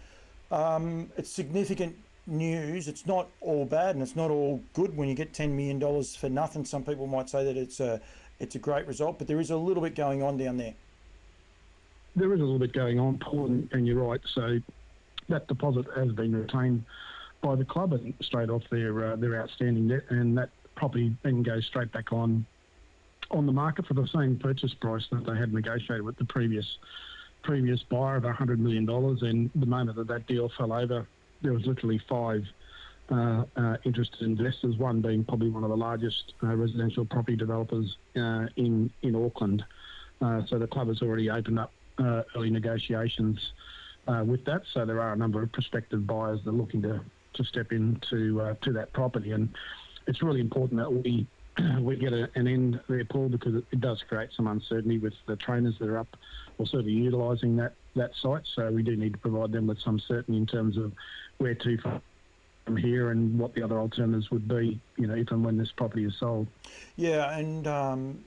it's significant news. It's not all bad and it's not all good when you get $10 million for nothing. Some people might say that it's a great result, but there is a little bit going on down there. There is a little bit going on, Paul, and you're right. So that deposit has been retained by the club and straight off their outstanding debt, and that property then goes straight back on the market for the same purchase price that they had negotiated with the previous buyer of $100 million. And the moment that deal fell over, there was literally 5 interested investors, one being probably one of the largest residential property developers in Auckland. So the club has already opened up early negotiations with that. So there are a number of prospective buyers that are looking to step into that property, and it's really important that we get an end there, Paul, because it does create some uncertainty with the trainers that are up or certainly utilising that site. So we do need to provide them with some certainty in terms of where to from here and what the other alternatives would be, if and when this property is sold. Yeah, and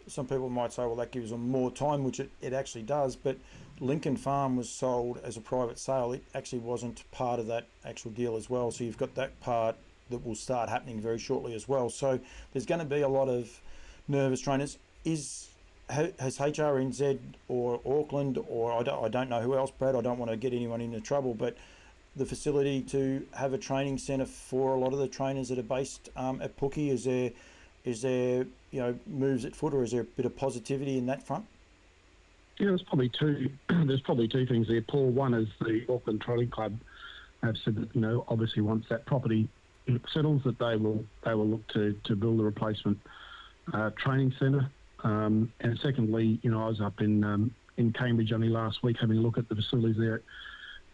some people might say, well, that gives them more time, which it actually does, but Lincoln Farm was sold as a private sale. It actually wasn't part of that actual deal as well, so you've got that part that will start happening very shortly as well. So there's going to be a lot of nervous trainers. Has HRNZ or Auckland, or I don't know who else, Brad, I don't want to get anyone into trouble, but the facility to have a training centre for a lot of the trainers that are based at Pookie? Is there moves at foot, or is there a bit of positivity in that front? Yeah, there's probably two things there, Paul. One is the Auckland Trotting Club have said that obviously once that property settles, that they will look to build a replacement training centre. And secondly, I was up in Cambridge only last week having a look at the facilities there at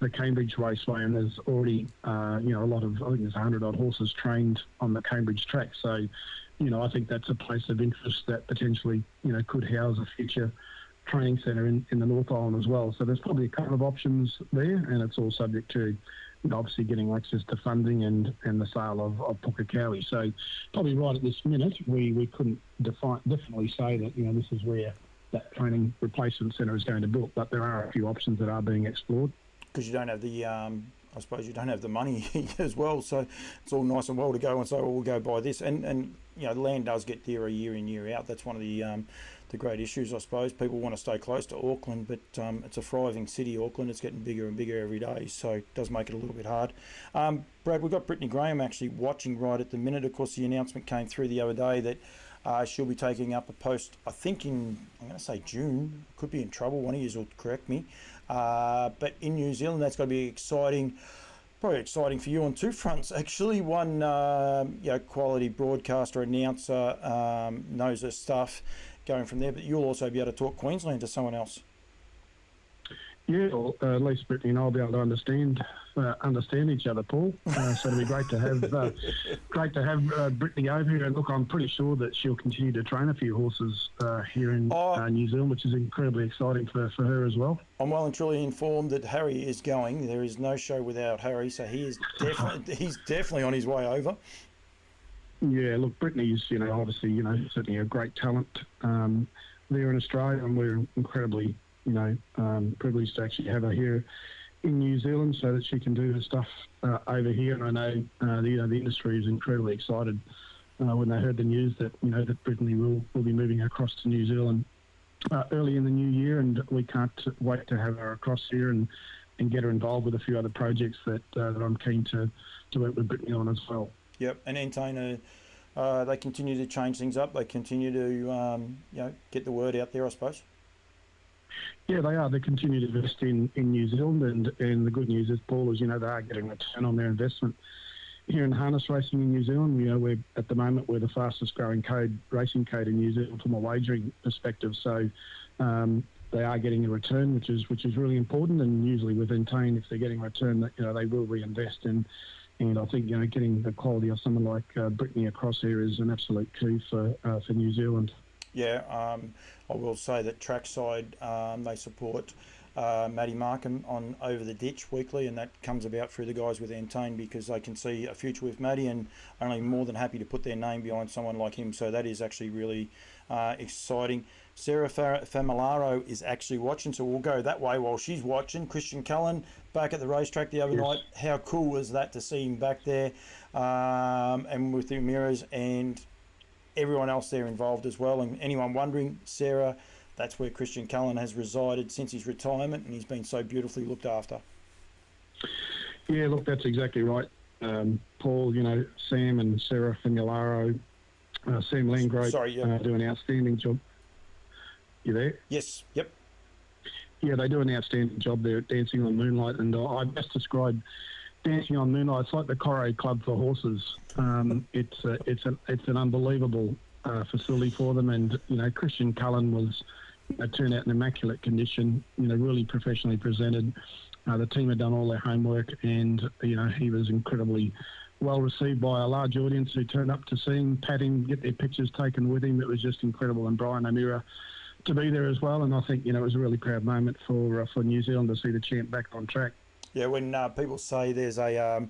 the Cambridge Raceway, and there's already a lot of, I think there's 100 odd horses trained on the Cambridge track. So I think that's a place of interest that potentially could house a future training centre in the North Island as well. So there's probably a couple of options there, and it's all subject to obviously getting access to funding and the sale of Pukekohe. So probably right at this minute we couldn't definitely say that this is where that training replacement centre is going to build, but there are a few options that are being explored. Because you don't have the I suppose you don't have the money as well, so it's all nice and well to go and say, well, we'll go buy this, and you know, land does get dearer year in, year out. That's one of the great issues, I suppose. People want to stay close to Auckland, but it's a thriving city, Auckland. It's getting bigger and bigger every day, so it does make it a little bit hard. Brad, we've got Brittany Graham actually watching right at the minute. Of course, the announcement came through the other day that she'll be taking up a post, I think I'm going to say June. Could be in trouble. One of you will correct me. But in New Zealand, that's going to be exciting. Probably exciting for you on two fronts, actually. One, quality broadcaster, announcer, knows her stuff going from there. But you'll also be able to talk Queensland to someone else. Yeah, well, at least Brittany and I'll be able to understand each other, Paul. So it'll be great to have Brittany over here. And look, I'm pretty sure that she'll continue to train a few horses here in New Zealand, which is incredibly exciting for her as well. I'm well and truly informed that Harry is going. There is no show without Harry, so he's definitely on his way over. Yeah, look, Brittany's, obviously, certainly a great talent there in Australia, and we're incredibly privileged to actually have her here in New Zealand so that she can do her stuff over here. And I know the industry is incredibly excited when they heard the news that that Brittany will be moving across to New Zealand early in the new year, and we can't wait to have her across here and get her involved with a few other projects that I'm keen to work with Brittany on as well. Yep, and Entain, they continue to change things up. They continue to get the word out there, I suppose. Yeah, they are. They continue to invest in New Zealand, and the good news is, Paul, is they are getting a return on their investment here in harness racing in New Zealand. We're at the moment we're the fastest growing racing code in New Zealand from a wagering perspective. So they are getting a return, which is really important. And usually with Entain, if they're getting a return, that they will reinvest in. And I think getting the quality of someone like Brittany across here is an absolute key for New Zealand. Yeah, I will say that trackside they support Matty Markham on Over the Ditch weekly, and that comes about through the guys with Entain because they can see a future with Matty and only more than happy to put their name behind someone like him. So that is actually really exciting. Sarah Familaro is actually watching, so we'll go that way while she's watching. Christian Cullen back at the racetrack the other night. How cool was that to see him back there and with the mirrors and everyone else there involved as well. And anyone wondering, Sarah, that's where Christian Cullen has resided since his retirement, and he's been so beautifully looked after. Yeah, look, that's exactly right. Paul, Sam and Sarah Familaro, Sam Landgrove do an outstanding job. You there? Yes, yep. Yeah, they do an outstanding job there at Dancing on Moonlight, and I best describe Dancing on Moonlight. It's like the Corrie Club for horses. It's an unbelievable facility for them, and Christian Cullen was turned out in immaculate condition. Really professionally presented. The team had done all their homework, and he was incredibly well received by a large audience who turned up to see him, pat him, get their pictures taken with him. It was just incredible, and Brian O'Meara to be there as well. And I think it was a really proud moment for New Zealand to see the champ back on track. Yeah, when people say there's a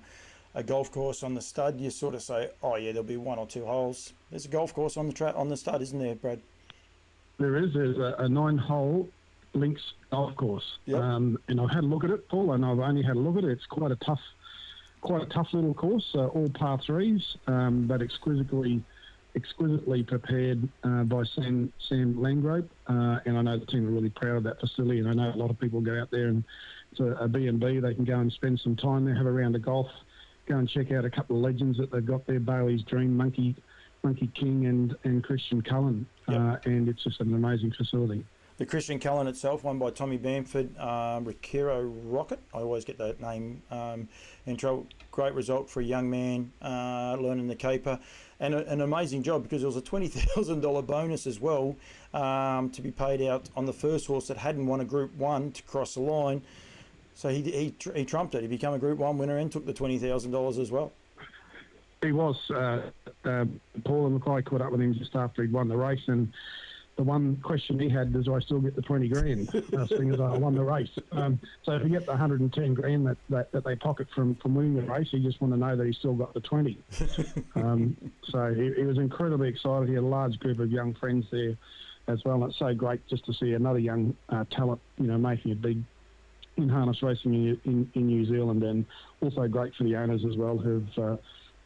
golf course on the stud, you sort of say, oh yeah, there'll be one or two holes. There's a golf course on the stud, isn't there, Brad? There's a 9-hole links golf course. Yep. And I've had a look at it, Paul, and I've only had a look at it. It's quite a tough little course, all par threes, but exquisitely prepared by Sam Landgrove, and I know the team are really proud of that facility, and I know a lot of people go out there and it's a B&B. They can go and spend some time there, have a round of golf, go and check out a couple of legends that they've got there, Bailey's Dream, Monkey King and Christian Cullen, and it's just an amazing facility. The Christian Cullen itself, won by Tommy Bamford, Ricero Rocket. I always get that name intro. Great result for a young man learning the caper, and an amazing job because there was a $20,000 bonus as well to be paid out on the first horse that hadn't won a Group 1 to cross the line. So he trumped it. He became a Group 1 winner and took the $20,000 as well. He was. Paul and McCoy caught up with him just after he'd won the race, and the one question he had is, do I still get the 20 grand, seeing as I won the race? So if you get the 110 grand that they pocket from winning the race, you just want to know that he still got the 20. So he was incredibly excited. He had a large group of young friends there as well, and it's so great just to see another young talent, making a in harness racing in New Zealand, and also great for the owners as well, who've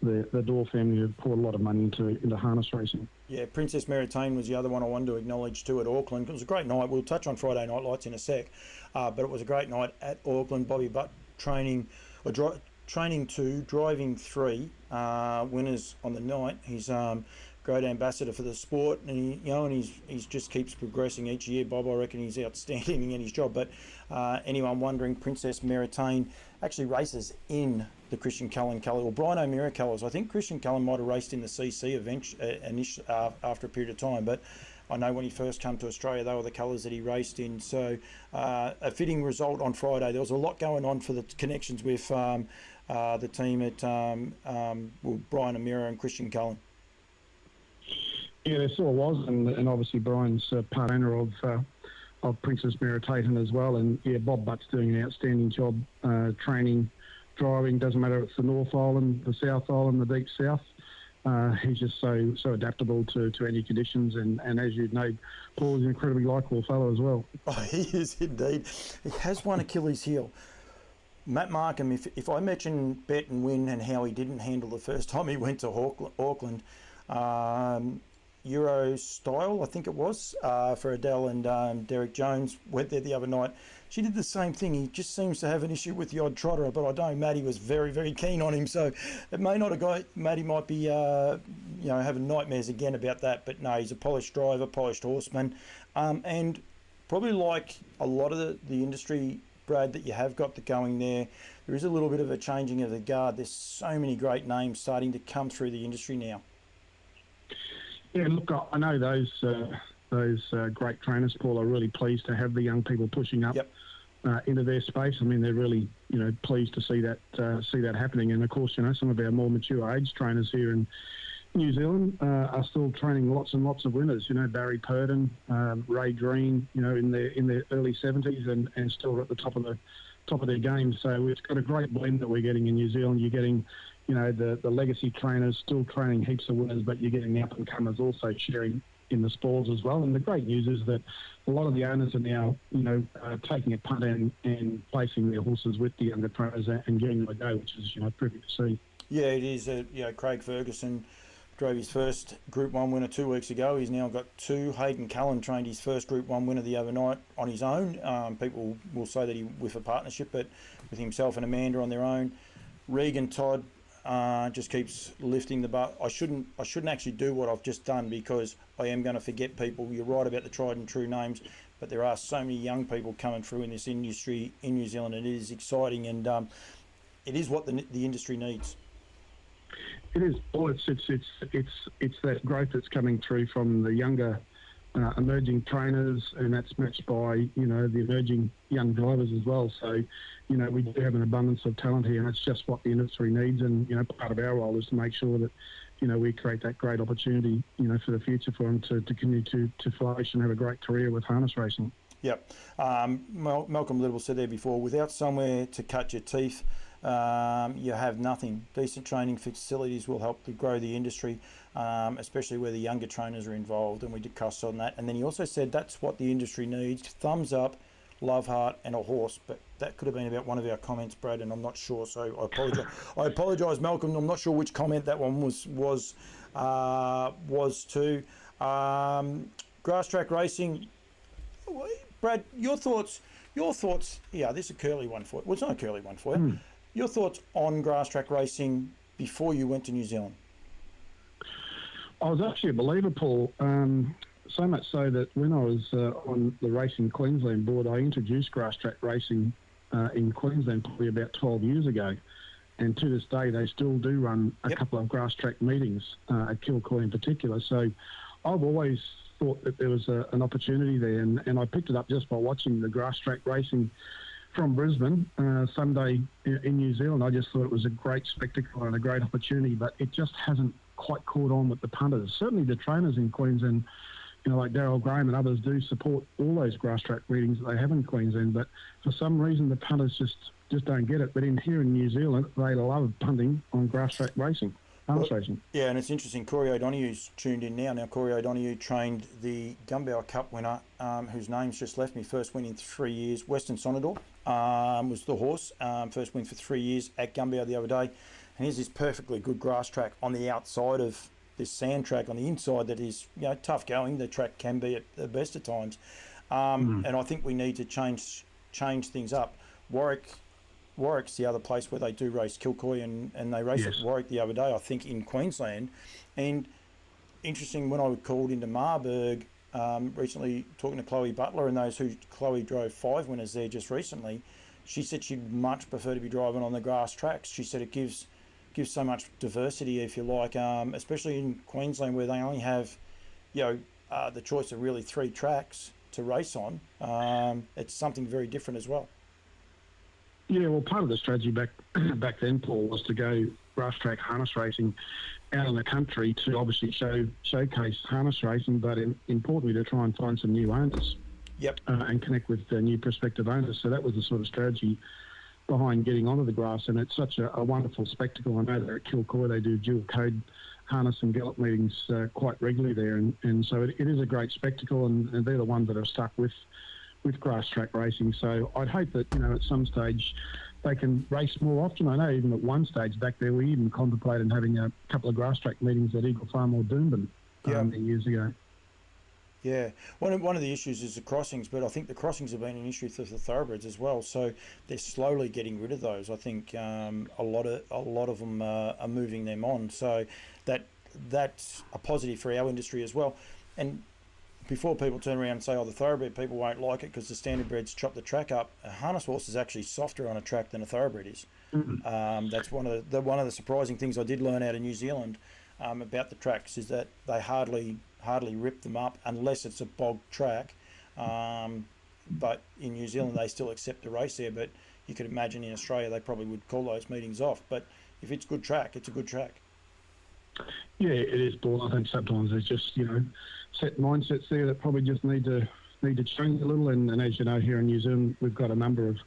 the Dorr family have poured a lot of money into harness racing. Yeah, Princess Meritain was the other one I wanted to acknowledge too at Auckland. It was a great night. We'll touch on Friday Night Lights in a sec, but it was a great night at Auckland. Bobby Butt training 2, driving 3 winners on the night. He's great ambassador for the sport, and he's just keeps progressing each year. Bob, I reckon he's outstanding in his job. But anyone wondering, Princess Meritain actually races in the Christian Cullen colours, or Brian O'Meara colours. I think Christian Cullen might have raced in the CC after a period of time, but I know when he first came to Australia, they were the colours that he raced in. So a fitting result on Friday. There was a lot going on for the connections with the team at Brian O'Meara and Christian Cullen. Yeah, there sort of was, and obviously Brian's part owner of Princess Meritain as well. And yeah, Bob Butt's doing an outstanding job training, driving. Doesn't matter if it's the North Island, the South Island, the Deep South. He's just so adaptable to any conditions, and as you know, Paul's an incredibly likeable fellow as well. Oh, he is indeed. He has one Achilles heel. Matt Markham, if I mention Bet and Win and how he didn't handle the first time he went to Auckland, Euro Style, I think it was, for Adele and Derek Jones, went there the other night. She did the same thing. He just seems to have an issue with the odd trotter, but I know Matty was very, very keen on him, so it may not have got. Matty might be, having nightmares again about that. But no, he's a polished driver, polished horseman, and probably like a lot of the industry, Brad, that you have got going there. There is a little bit of a changing of the guard. There's so many great names starting to come through the industry now. Yeah, look, I know those great trainers, Paul, are really pleased to have the young people pushing up into their space. I mean, they're really, pleased to see that happening. And of course, some of our more mature age trainers here in New Zealand are still training lots and lots of winners. Barry Purdon, Ray Green, in their early 70s and still at the top of their game. So it's got a great blend that we're getting in New Zealand. You're getting the legacy trainers still training heaps of winners, but you're getting the up-and-comers also sharing in the spoils as well. And the great news is that a lot of the owners are now, taking a punt and placing their horses with the younger trainers and giving them a go, which is, pretty to see. Yeah, it is. Craig Ferguson drove his first Group 1 winner 2 weeks ago. He's now got 2. Hayden Cullen trained his first Group 1 winner the other night on his own. People will say that he with a partnership, but with himself and Amanda on their own. Regan Todd just keeps lifting the bar. I shouldn't actually do what I've just done because I am going to forget people. You're right about the tried and true names, but there are so many young people coming through in this industry in New Zealand, and it is exciting, and it is what the industry needs. It is. Well, it's that growth that's coming through from the younger emerging trainers, and that's matched by the emerging young drivers as well. So we do have an abundance of talent here, and it's just what the industry needs. And part of our role is to make sure that we create that great opportunity for the future for them to continue to flourish and have a great career with harness racing. Yep. Malcolm Little said there before, without somewhere to cut your teeth, you have nothing. Decent training facilities will help to grow the industry, especially where the younger trainers are involved, and we discussed on that. And then he also said that's what the industry needs: thumbs up, love heart, and a horse. But that could have been about one of our comments, Brad, and I'm not sure, so I apologise. I apologise, Malcolm. I'm not sure which comment that one was to. Grass track racing, Brad. Your thoughts? Yeah, this is a curly one for you. Well, it's not a curly one for you. Your thoughts on grass track racing before you went to New Zealand? I was actually a believer, Paul. So much so that when I was on the Racing Queensland board, I introduced grass track racing in Queensland probably about 12 years ago. And to this day, they still do run a couple of grass track meetings at Kilcoy in particular. So I've always thought that there was an opportunity there, and I picked it up just by watching the grass track racing from Brisbane Sunday in New Zealand. I just thought it was a great spectacle and a great opportunity, but it just hasn't quite caught on with the punters. Certainly the trainers in Queensland, like Darryl Graham and others, do support all those grass track meetings that they have in Queensland, but for some reason the punters just don't get it. But here in New Zealand, they love punting on grass track racing. harness racing. Yeah, and it's interesting. Corey O'Donoghue's tuned in now. Now, Corey O'Donoghue trained the Gumbauer Cup winner, whose name's just left me. First win in 3 years. Western Sonador was the horse. First win for 3 years at Gumbauer the other day. And here's this perfectly good grass track on the outside of this sand track on the inside that is, tough going. The track can be at the best of times. And I think we need to change things up. Warwick's the other place where they do race Kilcoy, and they race at Warwick the other day, I think, in Queensland. And interesting, when I called into Marburg recently, talking to Chloe Butler and those Chloe drove 5 winners there just recently, she said she'd much prefer to be driving on the grass tracks. She said it gives so much diversity, if you like, especially in Queensland where they only have, the choice of really 3 tracks to race on. It's something very different as well. Yeah, well, part of the strategy back then, Paul, was to go grass track harness racing out in the country to obviously showcase harness racing, but importantly to try and find some new owners. Yep. And connect with new prospective owners. So that was the sort of strategy behind getting onto the grass, and it's such a wonderful spectacle. I know that at Kilcoy they do dual code harness and gallop meetings quite regularly there, and so it is a great spectacle, and they're the ones that are stuck with grass track racing. So I'd hope that at some stage they can race more often. I know even at one stage back there we even contemplated having a couple of grass track meetings at Eagle Farm or Doomben years ago. Yeah, one of the issues is the crossings, but I think the crossings have been an issue for the thoroughbreds as well. So they're slowly getting rid of those. I think a lot of them are moving them on. So that's a positive for our industry as well. And before people turn around and say, the thoroughbred people won't like it because the standardbreds chop the track up, a harness horse is actually softer on a track than a thoroughbred is. Mm-hmm. That's one of the surprising things I did learn out of New Zealand about the tracks is that they hardly rip them up unless it's a bog track. But in New Zealand they still accept the race there. But you could imagine in Australia they probably would call those meetings off. But if it's good track, it's a good track. Yeah, it is, Paul. I think sometimes there's just set mindsets there that probably just need to change a little. And as you know, here in New Zealand we've got a number of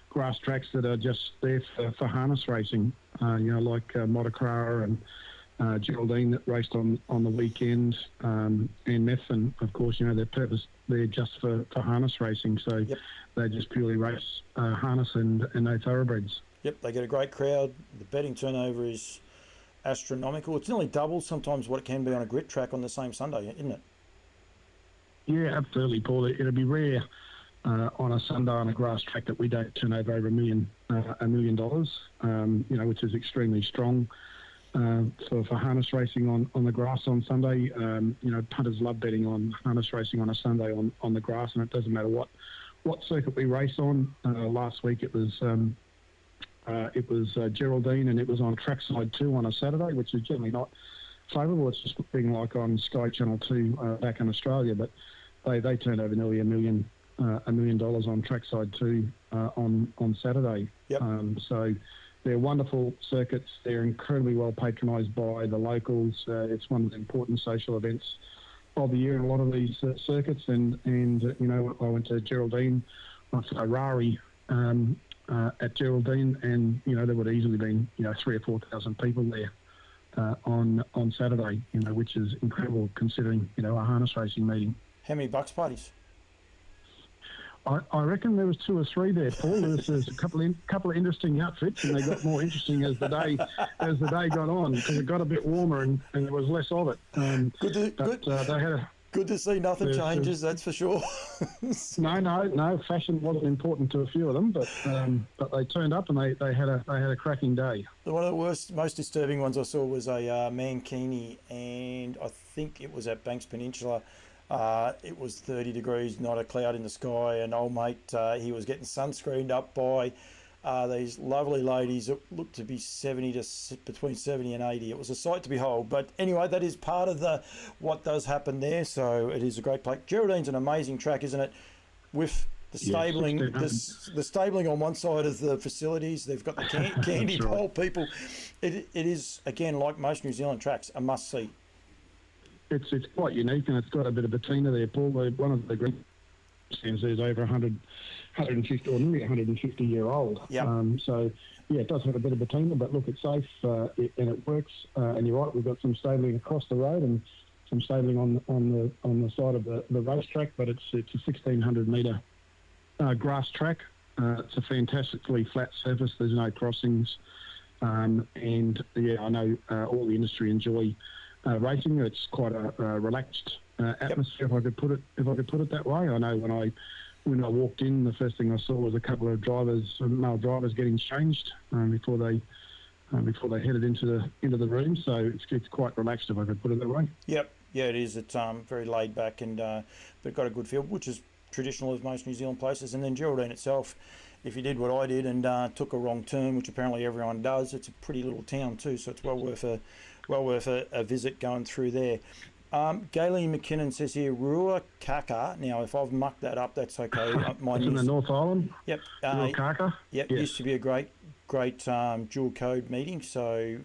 grass tracks that are just there for harness racing. Like Motocara and Geraldine that raced on the weekend, and Methven, of course. They're just for harness racing. So they just purely race harness and no thoroughbreds. Yep, they get a great crowd. The betting turnover is astronomical. It's nearly double sometimes what it can be on a grit track on the same Sunday, isn't it? Yeah, absolutely, Paul. It'll be rare on a Sunday on a grass track that we don't turn over $1 million, which is extremely strong for harness racing on the grass on Sunday. Punters love betting on harness racing on a Sunday on the grass, and it doesn't matter what circuit we race on. Last week it was Geraldine, and it was on trackside 2 on a Saturday, which is generally not favourable. It's just being like on Sky Channel 2 back in Australia, but they turned over nearly $1 million on trackside 2 on Saturday. Yep. So they're wonderful circuits. They're incredibly well patronised by the locals. It's one of the important social events of the year in a lot of these circuits. And I went to Geraldine, Ferrari. At Geraldine, and there would have easily been 3,000 or 4,000 people there on Saturday, which is incredible considering a harness racing meeting. How many bucks parties? I reckon there was 2 or 3 there, Paul. There's a couple of interesting outfits, and they got more interesting as the day got on, because it got a bit warmer and there was less of it. They had Good to see nothing changes, that's for sure. No. Fashion wasn't important to a few of them, but they turned up and they had a cracking day. One of the most disturbing ones I saw was a Mankini, and I think it was at Banks Peninsula. It was 30 degrees, not a cloud in the sky, and old mate, he was getting sunscreened up by these lovely ladies that looked to be between 70 and 80. It was a sight to behold. But anyway, that is part of what does happen there. So it is a great place. Geraldine's an amazing track, isn't it? With the stabling, the stabling on one side of the facilities, they've got the candy bowl people. It is, again, like most New Zealand tracks, a must see. It's quite unique, and it's got a bit of patina there, Paul. One of the great stands, there's over 100 150 or nearly 150-year-old. Yep. So yeah, it does have a bit of a tingle, but look, it's safe and it works. And you're right, we've got some stabling across the road and some stabling on the side of the racetrack, but it's a 1,600 metre grass track. It's a fantastically flat surface. There's no crossings, and yeah, I know all the industry enjoy racing. It's quite a relaxed atmosphere, if I could put it that way. I know when I walked in, the first thing I saw was a couple of male drivers getting changed before they headed into the room. So it's quite relaxed, if I could put it that way. Yep, yeah, it is. It's very laid back and but got a good feel, which is traditional of most New Zealand places. And then Geraldine itself, if you did what I did and took a wrong turn, which apparently everyone does, it's a pretty little town too, so it's well worth a visit going through there. Gayleen McKinnon says here, Ruakaka. Now, if I've mucked that up, that's okay. It's in the North Island. Yep. Ruakaka. Yep. Yes. Used to be a great dual code meeting, so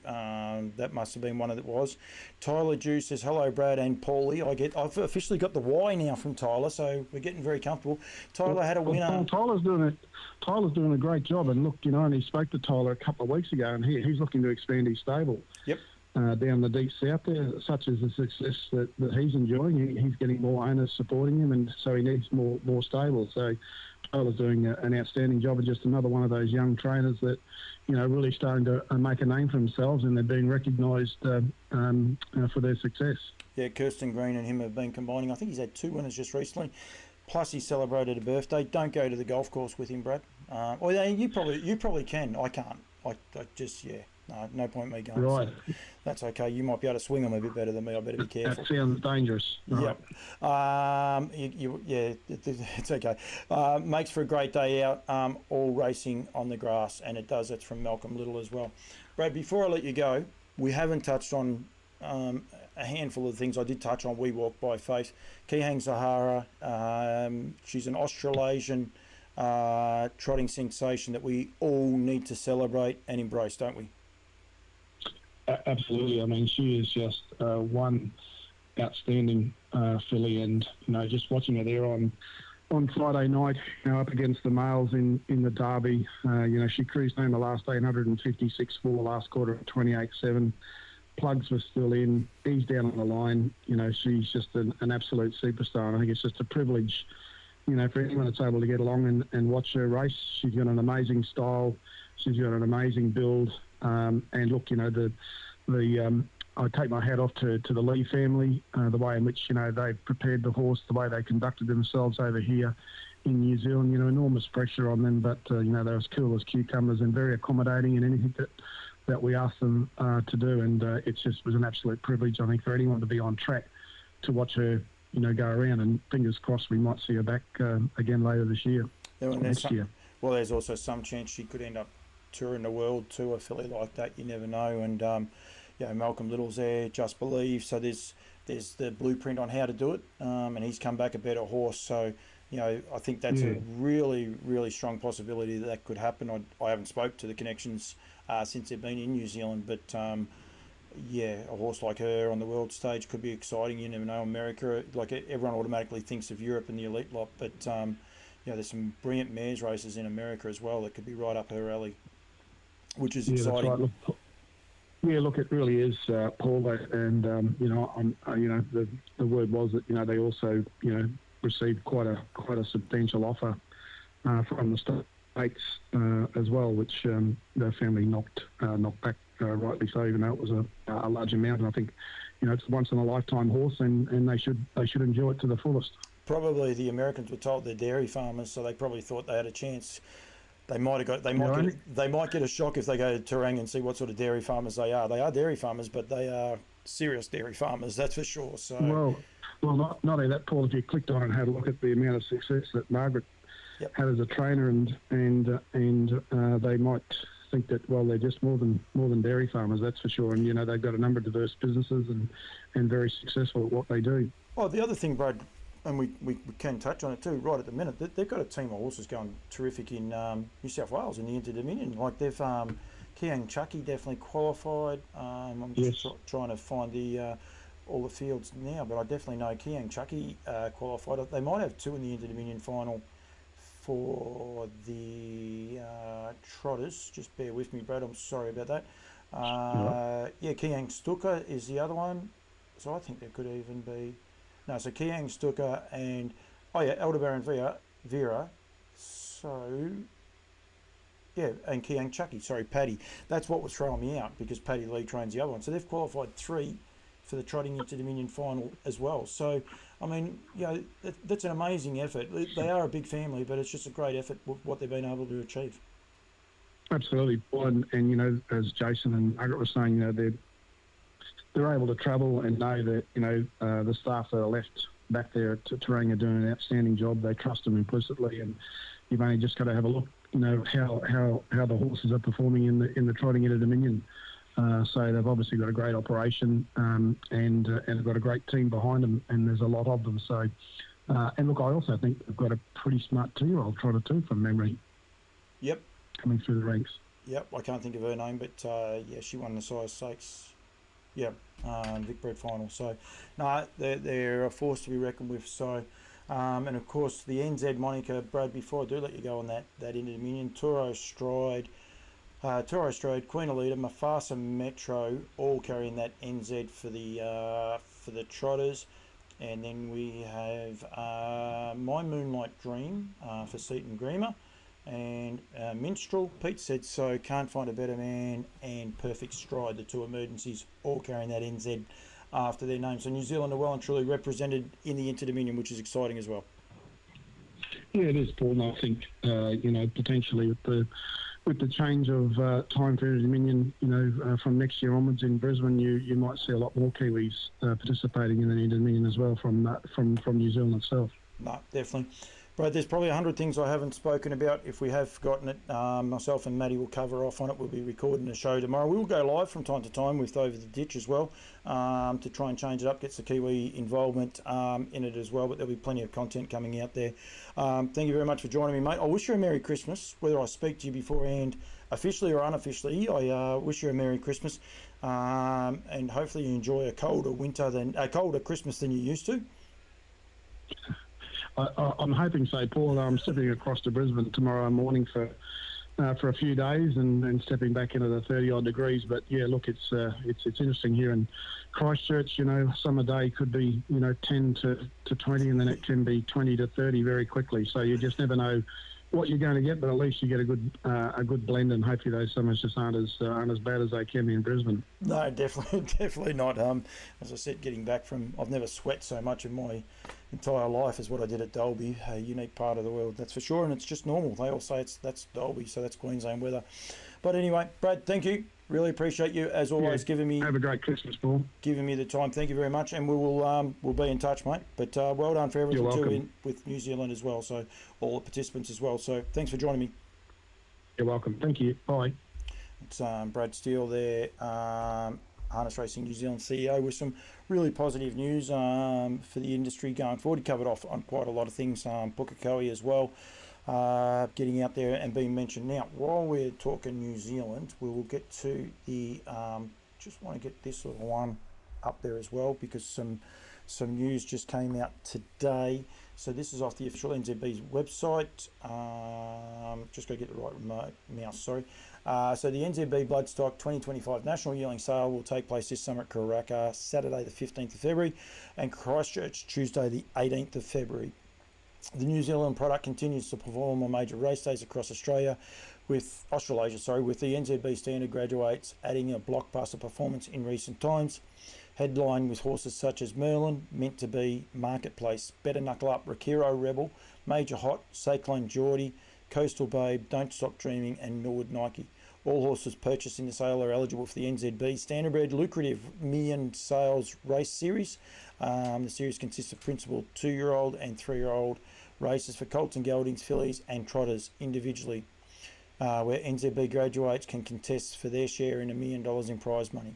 that must have been one of it was. Tyler Jew says, hello, Brad and Paulie. I've officially got the Y now from Tyler, so we're getting very comfortable. Tyler had a winner. Tyler's doing a great job, and look, and he spoke to Tyler a couple of weeks ago, and he's looking to expand his stable. Yep. Down the deep south there, such as the success that he's enjoying. He's getting more owners supporting him, and so he needs more stables. So Tyler's doing an outstanding job, and just another one of those young trainers that, really starting to make a name for themselves, and they're being recognised for their success. Yeah, Kirsten Green and him have been combining. I think he's had 2 winners just recently. Plus, he celebrated a birthday. Don't go to the golf course with him, Brad. Or you probably can. I can't. I just no point in me going. Right. So that's okay. You might be able to swing them a bit better than me. I better be careful. That sounds dangerous. Yep. It's okay. Makes for a great day out. All racing on the grass, and it does. That's from Malcolm Little as well. Brad, before I let you go, we haven't touched on a handful of things. I did touch on We Walk by Faith. Kihang Zahara. She's an Australasian trotting sensation that we all need to celebrate and embrace, don't we? Absolutely. I mean, she is just one outstanding filly, and just watching her there on Friday night, up against the males in the Derby. She cruised home the last 856 for the last quarter of 28.7. Plugs were still in. He's down on the line. She's just an absolute superstar, and I think it's just a privilege, for anyone that's able to get along and watch her race. She's got an amazing style. She's got an amazing build. And look, I take my hat off to the Lee family, the way in which, they prepared the horse, the way they conducted themselves over here in New Zealand. Enormous pressure on them, but, they're as cool as cucumbers and very accommodating in anything that we asked them to do. And it just was an absolute privilege, I think, for anyone to be on track to watch her, go around. And fingers crossed we might see her back again later this year, next year. Well, there's also some chance she could end up touring the world too, a filly like that. You never know. And Malcolm Little's there, Just Believe. So there's the blueprint on how to do it, and he's come back a better horse. So I think that's a really, really strong possibility that could happen. I haven't spoke to the connections since they've been in New Zealand, but a horse like her on the world stage could be exciting. You never know. America, like everyone automatically thinks of Europe and the elite lot, but there's some brilliant mares races in America as well that could be right up her alley, which is exciting. That's right. Look, it really is, Paul. And the word was that they also received quite a substantial offer from the States as well, which the family knocked back rightly so, even though it was a large amount. And I think it's a once in a lifetime horse, and they should enjoy it to the fullest. Probably the Americans were told they're dairy farmers, so they probably thought they had a chance. They might get a shock if they go to Terang and see what sort of dairy farmers they are. They are dairy farmers, but they are serious dairy farmers, that's for sure. So well, not only that, Paul. If you clicked on and had a look at the amount of success that Margaret had as a trainer, and they might think that they're just more than dairy farmers, that's for sure. And they've got a number of diverse businesses and very successful at what they do. Oh, the other thing, Brad, and we can touch on it too right at the minute, they've got a team of horses going terrific in New South Wales in the Inter-Dominion. Like they've Kiang Chucky definitely qualified. I'm just trying to find all the fields now, but I definitely know Kiang Chucky qualified. They might have 2 in the Inter-Dominion final for the trotters. Just bear with me, Brad. I'm sorry about that. Yeah, Kiang Stuka is the other one. So I think there could even be... No, so Kiang Stuka and... Oh, yeah, Aldebaran Vera. So... Yeah, and Kiang Chucky. Sorry, Paddy. That's what was throwing me out because Paddy Lee trains the other one. So they've qualified 3 for the Trotting Inter-Dominion final as well. So, I mean, you know, that's an amazing effort. They are a big family, but it's just a great effort what they've been able to achieve. Absolutely, and you know, as Jason and Margaret were saying, you know, they're able to travel and know that, you know, the staff that are left back there at Tauranga are doing an outstanding job. They trust them implicitly, and you've only just got to have a look, you know, how the horses are performing in the Trotting Inter-Dominion. So they've obviously got a great operation and have got a great team behind them, and there's a lot of them. So, and look, I also think they've got a pretty smart 2-year-old trotter too, from memory. Yep. Coming through the ranks. Yep, I can't think of her name, but yeah, she won the size 6. Yeah, Vic Bred final. So, no, they're a force to be reckoned with. So, and of course the NZ moniker, Brad. Before I do let you go on that Inter-Dominion, Toro Stride, Queen Elida, Mufasa Metro, all carrying that NZ for the trotters, and then we have My Moonlight Dream for Seaton Greamer, and Minstrel. Pete said so. Can't Find a Better Man and Perfect Stride, the 2 emergencies, all carrying that NZ after their name. So New Zealand are well and truly represented in the Inter-Dominion, which is exciting as well. Yeah, it is, Paul. And I think you know, potentially with the change of time for Inter-Dominion, you know, from next year onwards in Brisbane, you might see a lot more Kiwis participating in the Inter-Dominion as well from New Zealand itself. No, definitely. Brad, there's probably 100 things I haven't spoken about. If we have forgotten it, myself and Maddie will cover off on it. We'll be recording a show tomorrow. We will go live from time to time with Over the Ditch as well, to try and change it up, get some Kiwi involvement in it as well, but there'll be plenty of content coming out there. Thank you very much for joining me, mate. I wish you a Merry Christmas, whether I speak to you beforehand officially or unofficially. I wish you a Merry Christmas, and hopefully you enjoy a colder Christmas than you used to. I'm hoping so, Paul. I'm stepping across to Brisbane tomorrow morning for a few days and stepping back into the 30-odd degrees. But yeah, look, it's interesting here in Christchurch. You know, summer day could be, you know, 10 to 20, and then it can be 20 to 30 very quickly. So you just never know what you're going to get, but at least you get a good blend, and hopefully those summers just aren't as bad as they can be in Brisbane. No, definitely not. As I said, getting back from, I've never sweat so much in my entire life as what I did at Dalby, a unique part of the world, that's for sure, and it's just normal. They all say that's Dalby, so that's Queensland weather. But anyway, Brad, thank you. Really appreciate you as always, giving me. Have a great Christmas, Paul. Giving me the time. Thank you very much, and we'll be in touch, mate. But well done for everything too with New Zealand as well. So all the participants as well. So thanks for joining me. You're welcome. Thank you. Bye. It's Brad Steele there, Harness Racing New Zealand CEO, with some really positive news for the industry going forward. He covered off on quite a lot of things, Pukekohe as well, getting out there and being mentioned. Now, while we're talking New Zealand, we will get to the, just want to get this little one up there as well, because some news just came out today. So this is off the official NZB's website. Just got to get the right remote mouse, sorry. So the NZB Bloodstock 2025 National Yearling Sale will take place this summer at Karaka, Saturday the 15th of February, and Christchurch, Tuesday the 18th of February. The New Zealand product continues to perform on major race days across Australia, with the NZB Standard graduates adding a blockbuster performance in recent times. Headline with horses such as Merlin, Meant to Be, Marketplace, Better Knuckle Up, Rakiro Rebel, Major Hot, Cyclone Geordie, Coastal Babe, Don't Stop Dreaming, and Millwood Nike. All horses purchased in the sale are eligible for the NZB Standardbred lucrative million sales race series. The series consists of principal 2-year-old and 3-year-old races for colts and geldings, fillies, and trotters individually, where NZB graduates can contest for their share in $1 million in prize money.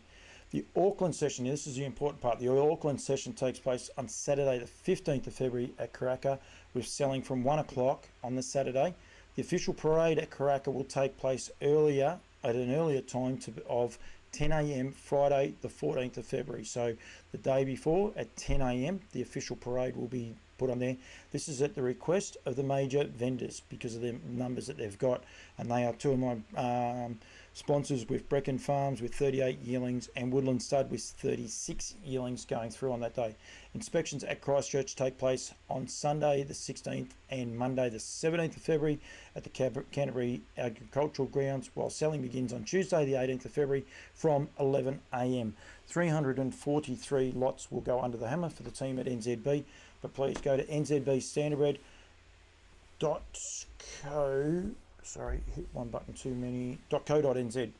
The Auckland session, this is the important part, the Auckland session takes place on Saturday the 15th of February at Karaka, with selling from 1 o'clock on the Saturday. The official parade at Karaka will take place at an earlier time of 10 a.m. Friday the 14th of February. So the day before at 10 a.m. the official parade will be put on there. This is at the request of the major vendors because of the numbers that they've got, and they are two of my sponsors, with Brecon Farms with 38 yearlings and Woodland Stud with 36 yearlings going through on that day. Inspections at Christchurch take place on Sunday the 16th and Monday the 17th of February at the Canterbury Agricultural Grounds, while selling begins on Tuesday the 18th of February from 11 a.m. 343 lots will go under the hammer for the team at NZB, but please go to nzbstandardbred.co. Sorry, hit one button too many. .co.nz.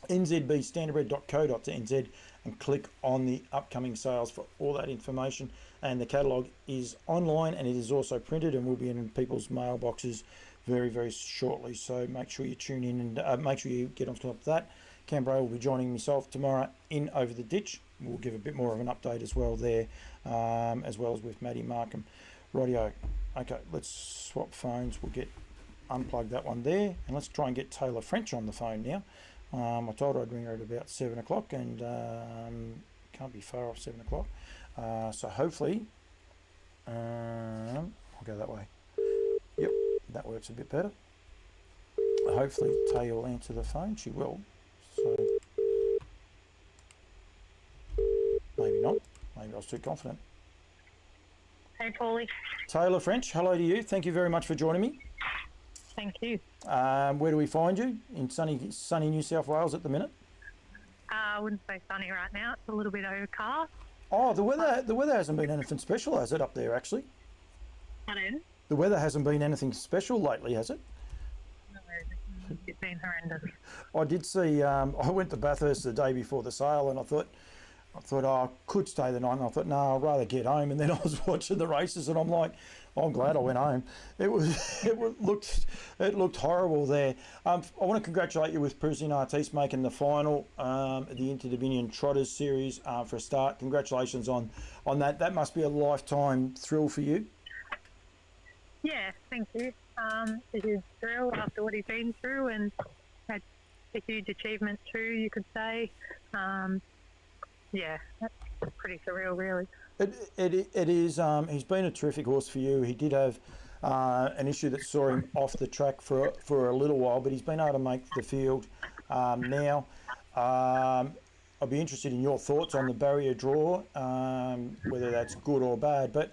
nzbstandardbred.co.nz and click on the upcoming sales for all that information. And the catalogue is online and it is also printed and will be in people's mailboxes very, very shortly. So make sure you tune in and make sure you get on top of that. Canberra will be joining myself tomorrow in Over the Ditch. We'll give a bit more of an update as well there, as well as with Maddie Markham. Rightio. Okay, let's swap phones. We'll unplug that one there, and let's try and get Tayla French on the phone now. I told her I'd ring her at about 7 o'clock, and can't be far off 7 o'clock. So hopefully, I'll go that way. Yep, that works a bit better. Hopefully Tayla will answer the phone. She will. So maybe not. Maybe I was too confident. Hey, Paulie. Tayla French, hello to you. Thank you very much for joining me. Thank you. Where do we find you? In sunny New South Wales at the minute? I wouldn't say sunny right now. It's a little bit overcast. Oh, the weather hasn't been anything special, has it, up there actually? Pardon? The weather hasn't been anything special lately, has it? No, it's been horrendous. I did see, I went to Bathurst the day before the sale, and I thought I could stay the night, and I thought, no, I'd rather get home. And then I was watching the races, and I'm like, oh, I'm glad I went home. It looked horrible there. I want to congratulate you with Parisian Artiste making the final, the Inter-Dominion Trotters Series for a start. Congratulations on that. That must be a lifetime thrill for you. Yeah, thank you. It is thrill after what he's been through, and had a huge achievement too, you could say. Yeah, that's pretty surreal, really. It is. He's been a terrific horse for you. He did have an issue that saw him off the track for a little while, but he's been able to make the field now. I'd be interested in your thoughts on the barrier draw, whether that's good or bad. But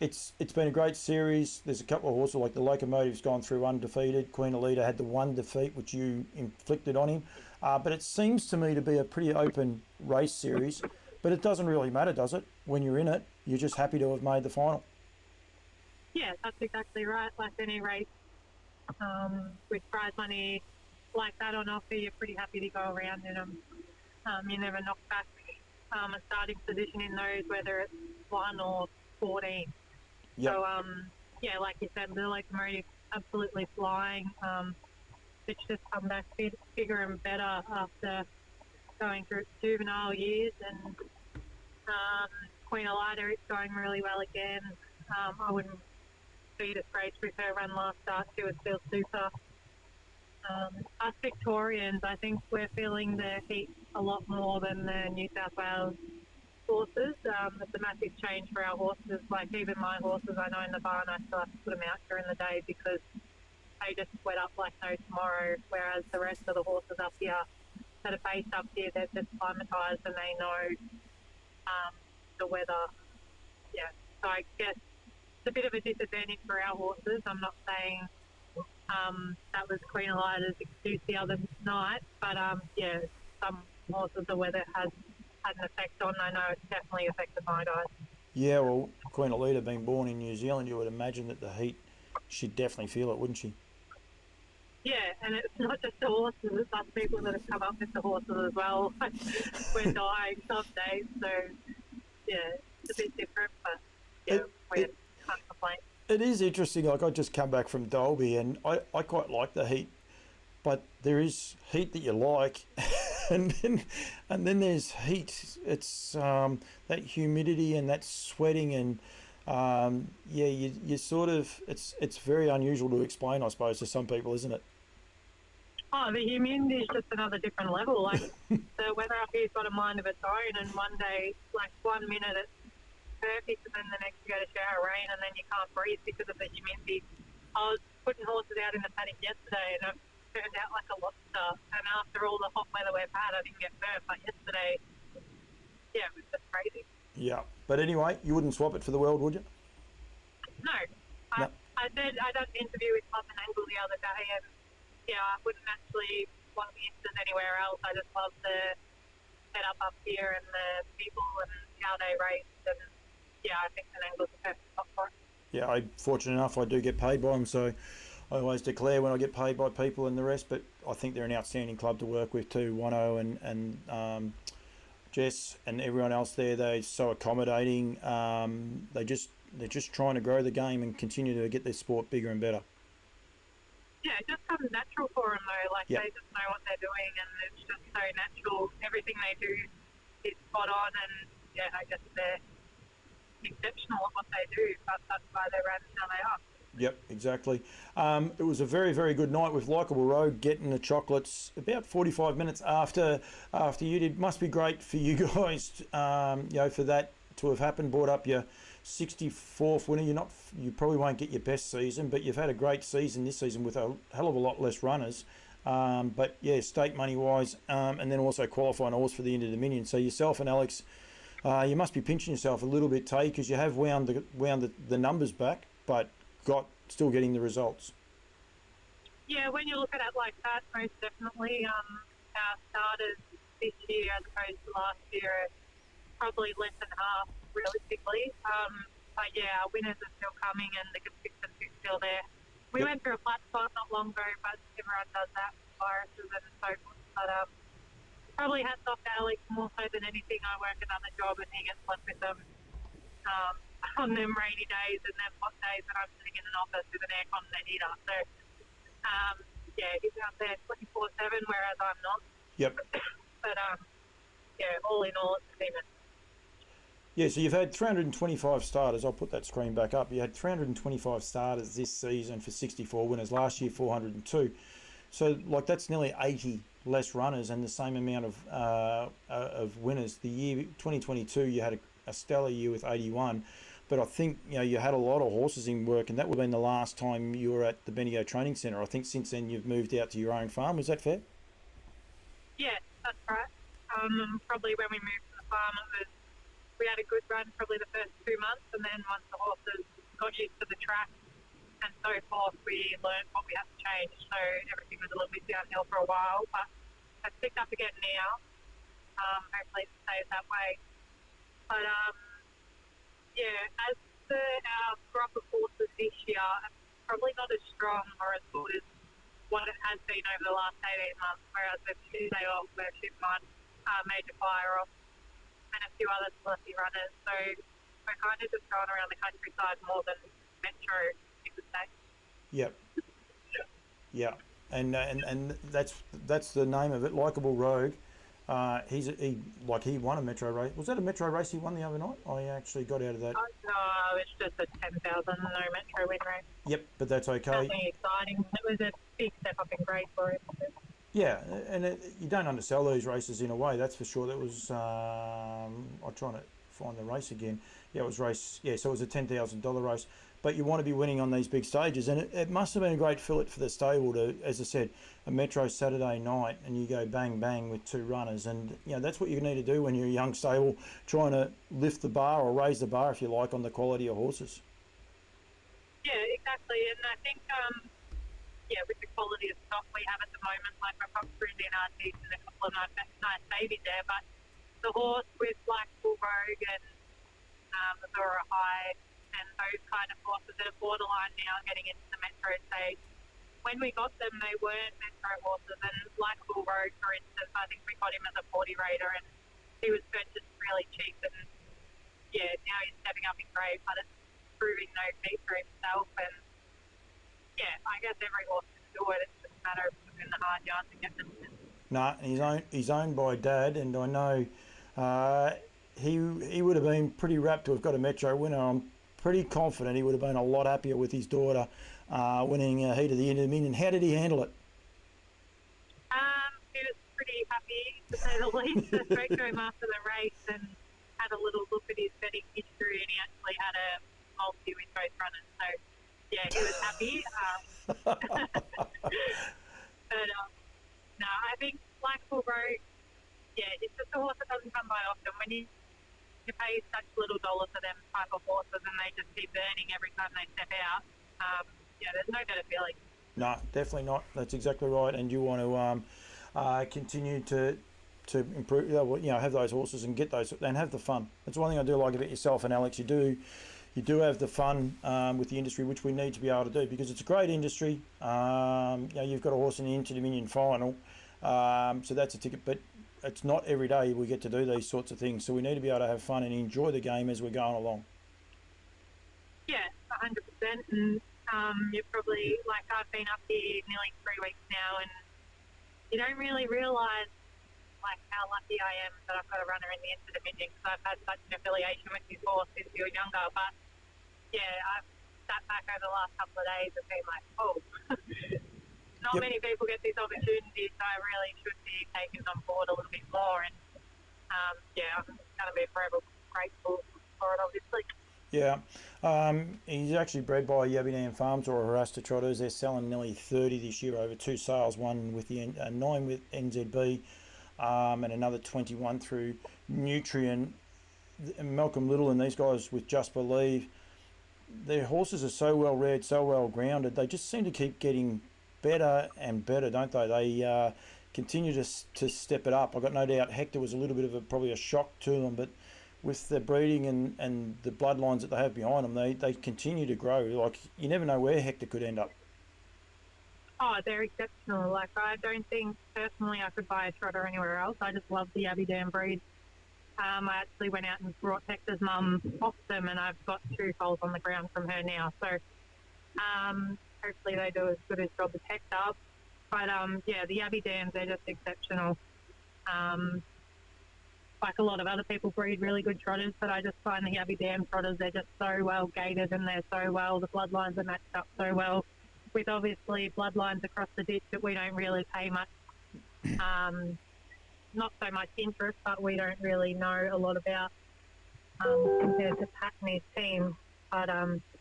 it's been a great series. There's a couple of horses, like the Locomotive's gone through undefeated. Queen Elida had the one defeat, which you inflicted on him. But it seems to me to be a pretty open race series. But it doesn't really matter, does it? When you're in it, you're just happy to have made the final. Yeah, that's exactly right. Like any race, with prize money like that on offer, you're pretty happy to go around in them. You never knock back a starting position in those, whether it's 1 or 14. Yep. So, yeah, like you said, the Locomotive absolutely flying. It's just come back bigger and better after going through its juvenile years, and Queen Elida is going really well again. I wouldn't be disgraced with her run last start. She was still super. Us Victorians, I think we're feeling the heat a lot more than the New South Wales horses. It's a massive change for our horses. Like even my horses, I know in the barn I still have to put them out during the day because they just sweat up like no tomorrow, whereas the rest of the horses up here that are based up here, they're just climatised and they know the weather. Yeah, so I guess it's a bit of a disadvantage for our horses. I'm not saying that was Queen Elida's excuse the other night, but yeah, some horses the weather has had an effect on. I know it's definitely affected my guys. Yeah, well, Queen Elida being born in New Zealand, you would imagine that the heat, she'd definitely feel it, wouldn't she? Yeah, and it's not just the horses, it's us people that have come up with the horses as well. We're dying some days, so yeah, it's a bit different, but yeah, we can't complain. It is interesting. Like, I just come back from Dalby, and I quite like the heat, but there is heat that you like, and then there's heat. It's that humidity and that sweating, and yeah, you sort of, it's very unusual to explain, I suppose, to some people, isn't it? Oh, the humidity is just another different level. Like the weather up here's got a mind of its own, and one day, like 1 minute it's perfect, and then the next you get a shower of rain, and then you can't breathe because of the humidity. I was putting horses out in the paddock yesterday, and it turned out like a lobster. And after all the hot weather we've had, I didn't get burnt. But yesterday, yeah, it was just crazy. Yeah, but anyway, you wouldn't swap it for the world, would you? No. I said I done an interview with Club and Angle the other day, and yeah, I wouldn't actually want the instant anywhere else. I just love the setup up here and the people and how they race, and yeah, I think an Angle's the perfect spot for it. Yeah, fortunate enough, I do get paid by them, so I always declare when I get paid by people and the rest, but I think they're an outstanding club to work with too. Wano and Jess and everyone else there, they're so accommodating. They're just trying to grow the game and continue to get their sport bigger and better. Yeah, it just comes natural for them though. Like Yep. they just know what they're doing, and it's just so natural. Everything they do is spot on, and yeah, I guess they're exceptional at what they do. But that's why they ran how they are. Yep, exactly. It was a very, very good night with Likeable Road getting the chocolates about 45 minutes after you did. Must be great for you guys, for that to have happened. Brought up your 64th winner. You probably won't get your best season, but you've had a great season this season with a hell of a lot less runners. But yeah, stake money wise, and then also qualifying horse for the Inter Dominion. So yourself and Alex, you must be pinching yourself a little bit, Tay, because you have wound the numbers back, but still getting the results. Yeah, when you look at it like that, most definitely, our starters this year as opposed to last year are probably less than half, realistically. But yeah, our winners are still coming and the consistency is still there. We went through a flat spot not long ago, but everyone does that with viruses and so forth. But probably hats off to Alex more so than anything. I work another job and he gets left with them on them rainy days and them hot days when I'm sitting in an office with an aircon and a heater. So, yeah, he's out there 24/7, whereas I'm not. Yep. But, yeah, all in all, it's a team. Yeah, so you've had 325 starters. I'll put that screen back up. You had 325 starters this season for 64 winners. Last year, 402. So, that's nearly 80 less runners and the same amount of winners. The year 2022, you had a stellar year with 81. But I think, you had a lot of horses in work, and that would have been the last time you were at the Bendigo Training Centre. I think since then you've moved out to your own farm. Was that fair? Yeah, that's right. Probably when we moved to the farm, we had a good run probably the first 2 months, and then once the horses got used to the track and so forth, we learned what we had to change. So everything was a little bit downhill for a while, but it's picked up again now. Hopefully it stays that way. But yeah, as for our crop of horses this year, it's probably not as strong or as good as what it has been over the last 18 months, whereas with Tuesday off, where Shipmont, Major Fire off, and a few other fluffy runners. So we're kind of just going around the countryside more than metro, you could say. Yep. Yeah. And that's the name of it, Likeable Rogue. He won a metro race. Was that a metro race he won the other night? I actually got out of that. No, it's just a 10,000, no metro win race. Yep, but that's okay. Nothing exciting. It was a big step up in grade for him. Yeah, and you don't undersell these races in a way, that's for sure. That was, I'm trying to find the race again. Yeah, it was race, yeah, so it was a $10,000 race. But you want to be winning on these big stages, and it must have been a great fillet for the stable to, as I said, a metro Saturday night, and you go bang bang with two runners, and that's what you need to do when you're a young stable, trying to lift the bar or raise the bar, if you like, on the quality of horses. Yeah, exactly, and I think with the quality of stock we have at the moment, like we've got Parisian and a couple of nice babies there, but the horse with like Bull Rogue and Azura High and those kind of horses that are borderline now getting into the metro stage. When we got them, they weren't metro horses, and like Bull Rogue, for instance, I think we got him as a 40 raider, and he was purchased really cheap, and yeah, now he's stepping up in grade, but it's proving no feat for himself, and yeah, I guess every horse can do it. It's just a matter of putting in the hard yards and getting them. No, he's owned by Dad, and I know he would have been pretty rapt to have got a metro winner. I'm pretty confident he would have been a lot happier with his daughter winning a heat of the Inter Dominion. How did he handle it? He was pretty happy, to say the least. I spoke to him after the race and had had a little look at his betting history, and he actually had a multi with both runners. So, yeah, he was happy. But, no, I think like Road, yeah, it's just a horse that doesn't come by often. When you pay such little dollars for them type of horses and they just keep burning every time they step out, yeah, there's no better feeling. No, definitely not. That's exactly right. And you want to continue to improve, have those horses and get those and have the fun. That's one thing I do like about yourself and Alex. You do have the fun with the industry, which we need to be able to do because it's a great industry. You've got a horse in the Inter-Dominion final, so that's a ticket. But it's not every day we get to do these sorts of things. So we need to be able to have fun and enjoy the game as we're going along. Yeah, 100%. And you're probably, like, I've been up here nearly 3 weeks now, and you don't really realise, like, how lucky I am that I've got a runner in the Inter-Dominion because I've had such an affiliation with this horse since you were younger. But, yeah, I've sat back over the last couple of days and been like, oh, not many people get this opportunity, so I really should be taken on board a little bit more. And, yeah, I'm going to be forever grateful for it, obviously. Yeah, he's actually bred by Yabby Farms or Harasta Trotters. They're selling nearly 30 this year over 2 sales, one with the 9 with NZB and another 21 through Nutrien. Malcolm Little and these guys with Just Believe. Their horses are so well reared, so well grounded. They just seem to keep getting better and better, don't they? They continue to step it up. I've got no doubt Hector was a little bit of probably a shock to them, but with the breeding and the bloodlines that they have behind them, they continue to grow. Like, you never know where Hector could end up. Oh, they're exceptional. Like, I don't think personally I could buy a trotter anywhere else. I just love the Aberdeen breed. I actually went out and brought Hector's mum off them, and I've got 2 foals on the ground from her now. So hopefully they do as good a job as Hector. But, yeah, the Aberdeens, they're just exceptional. Like a lot of other people breed really good trotters, but I just find the Aberdeen trotters, they're just so well gated and they're so well, the bloodlines are matched up so well with obviously bloodlines across the ditch that we don't really pay much, not so much interest, but we don't really know a lot about compared to Pat and his team. But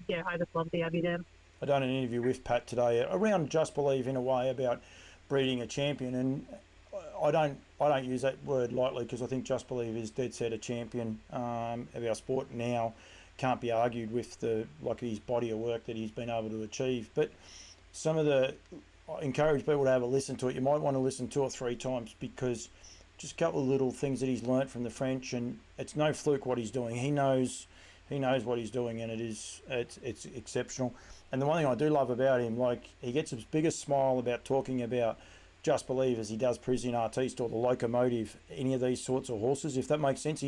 yeah, I just love the Aberdeen. I done an interview with Pat today around Just Believe in a way about breeding a champion, and I don't use that word lightly because I think Just Believe is dead set a champion of our sport now. Can't be argued with his body of work that he's been able to achieve. But I encourage people to have a listen to it. You might want to listen 2 or 3 times because just a couple of little things that he's learnt from the French, and it's no fluke what he's doing. He knows what he's doing, and it's exceptional. And the one thing I do love about him, like, he gets his biggest smile about talking about Just Believe as he does Parisian Artiste or the Locomotive, any of these sorts of horses, if that makes sense.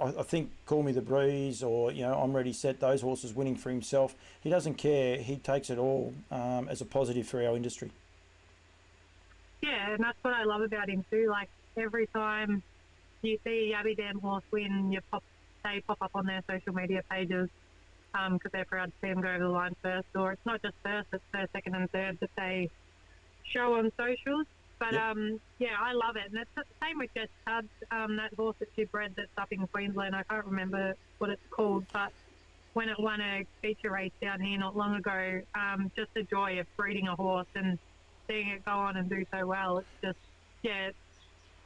I think Call Me the Breeze or, I'm Ready Set, those horses winning for himself. He doesn't care. He takes it all as a positive for our industry. Yeah, and that's what I love about him too. Like, every time you see a Aberdeen horse win, they pop up on their social media pages because they're proud to see him go over the line first. Or it's not just first, it's first, second and third that they show on socials. But, yeah, I love it. And it's the same with Jess Tubbs, that horse that she bred that's up in Queensland. I can't remember what it's called, but when it won a feature race down here not long ago, just the joy of breeding a horse and seeing it go on and do so well. It's just, yeah, it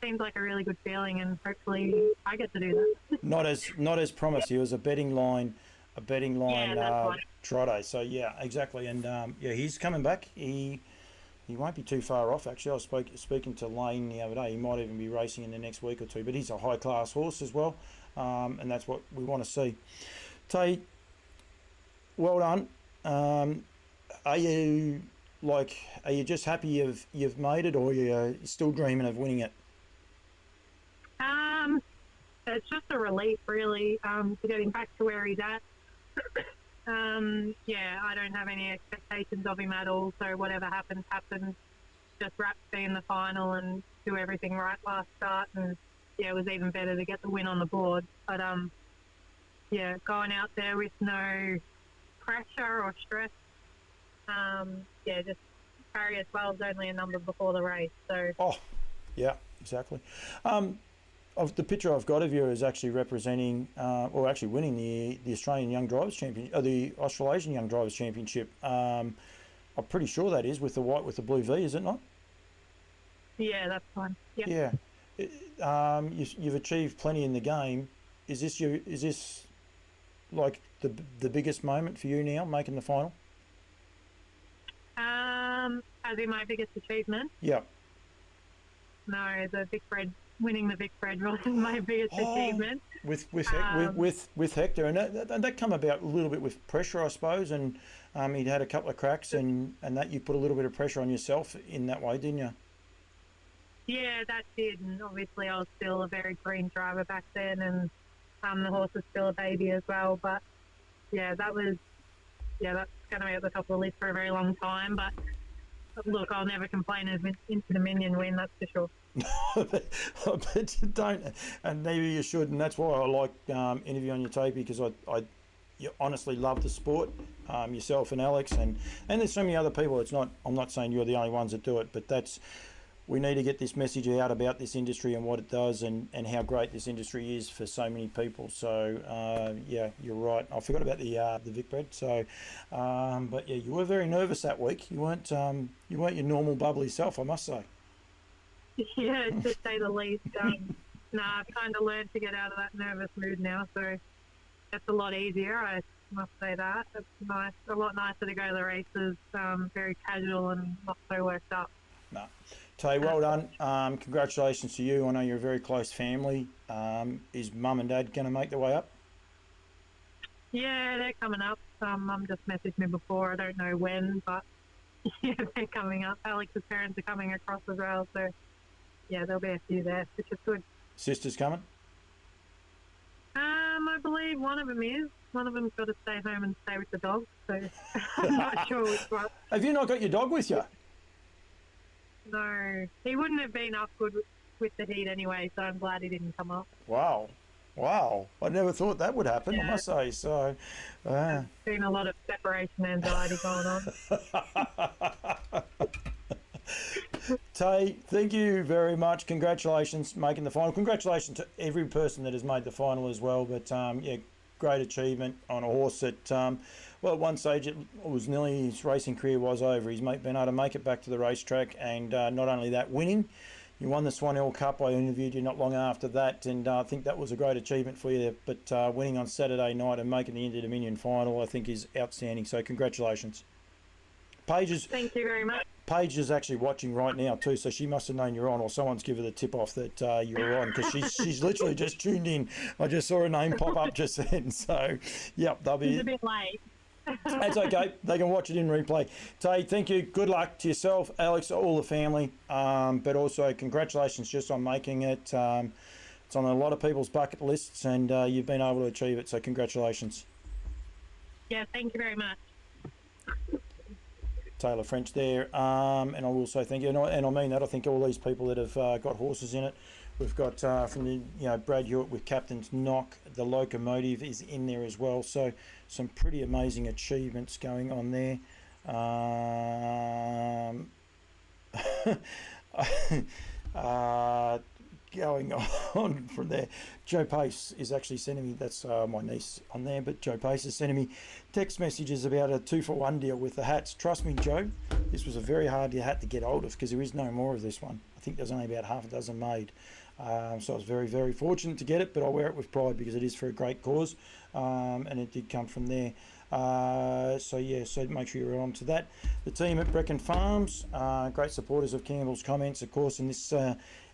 seems like a really good feeling, and hopefully I get to do that. Not as promised. He was a betting line trotter. So, yeah, exactly. And, yeah, he's coming back. He won't be too far off, actually. I was speaking to Lane the other day. He might even be racing in the next week or 2, but he's a high-class horse as well, and that's what we want to see. Tay, well done. Are you just happy you've made it, or are you still dreaming of winning it? It's just a relief, really, to getting back to where he's at. Yeah, I don't have any expectations of him at all, so whatever happens. Just wrap to be in the final and do everything right last start, and yeah, it was even better to get the win on the board. But yeah, going out there with no pressure or stress, yeah, just carry as well as only a number before the race. So yeah, exactly. of the picture I've got of you is actually representing, or actually winning the Australian Young Drivers Championship, the Australasian Young Drivers Championship. I'm pretty sure that is with the white with the blue V, is it not? Yeah, that's fine. Yep. Yeah. You've achieved plenty in the game. Is this like the biggest moment for you now, making the final? As in my biggest achievement? Yeah. No, the Vic Bread, winning the Vic Bread wasn't my biggest achievement. With Hector, and that come about a little bit with pressure, I suppose, and he'd had a couple of cracks, and that you put a little bit of pressure on yourself in that way, didn't you? Yeah, that did, and obviously I was still a very green driver back then, and the horse was still a baby as well. But yeah, that's going to be at the top of the list for a very long time. But look, I'll never complain as Into Dominion win, that's for sure. But you don't, and maybe you should, and that's why I like interviewing you, Tay, because you honestly love the sport, yourself and Alex, and there's so many other people. I'm not saying you're the only ones that do it, but we need to get this message out about this industry and what it does, and how great this industry is for so many people. So yeah, you're right. I forgot about the Vic Bread. So, but yeah, you were very nervous that week. You weren't your normal bubbly self, I must say. Yeah, to say the least. I've kind of learned to get out of that nervous mood now, so that's a lot easier. I must say that. It's nice, a lot nicer to go to the races, very casual and not so worked up. No. Tay, well done. Congratulations to you. I know you're a very close family. Is Mum and Dad going to make their way up? Yeah, they're coming up. Mum just messaged me before. I don't know when, but yeah, they're coming up. Alex's parents are coming across as well, so yeah, there'll be a few there, which is good. Sister's coming? I believe one of them is. One of them's got to stay home and stay with the dog, so I'm not sure which one. Have you not got your dog with you? No, he wouldn't have been up good with the heat anyway, so I'm glad he didn't come up. Wow. I never thought that would happen, I must say. So, there's been a lot of separation anxiety going on. Tay, thank you very much. Congratulations making the final. Congratulations to every person that has made the final as well. But yeah, great achievement on a horse that, well, at one stage it was nearly his racing career was over. He's been able to make it back to the racetrack, and not only that, winning. You won the Swan Hill Cup. I interviewed you not long after that, and I think that was a great achievement for you. But winning on Saturday night and making the Inter Dominion final, I think, is outstanding. So congratulations. Thank you very much. Paige is actually watching right now too, so she must have known you're on, or someone's given the tip off that you were on, because she's literally just tuned in. I just saw her name pop up just then. So, yep, they'll be. It's a bit late. That's okay. They can watch it in replay. Tay, thank you. Good luck to yourself, Alex, all the family. But also congratulations just on making it. It's on a lot of people's bucket lists, and you've been able to achieve it. So congratulations. Yeah, thank you very much. Tayla French there, and I will say thank you, and I mean that. I think all these people that have got horses in it. We've got from the Brad Hewitt with Captain's Knock. The Locomotive is in there as well. So some pretty amazing achievements going on there. Going on from there, Joe Pace is actually sending me, that's my niece on there, but Joe Pace is sending me text messages about a 2-for-1 deal with the hats. Trust me, Joe, this was a very hard hat to get hold of, because there is no more of this one. I think there's only about half a dozen made. So I was very, very fortunate to get it, but I wear it with pride because it is for a great cause, and it did come from there. So yeah, so make sure you're on to that. The team at Brecon Farms, great supporters of Campbell's Comments, of course, and this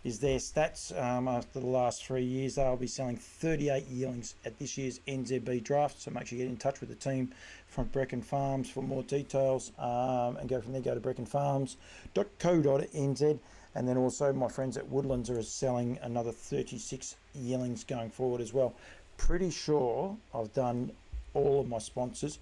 is their stats after the last 3 years. They'll be selling 38 yearlings at this year's NZB draft, so make sure you get in touch with the team from Brecon Farms for more details, and go from there. Go to brecconfarms.co.nz, and then also my friends at Woodlands are selling another 36 yearlings going forward as well. Pretty sure I've done all of my sponsors.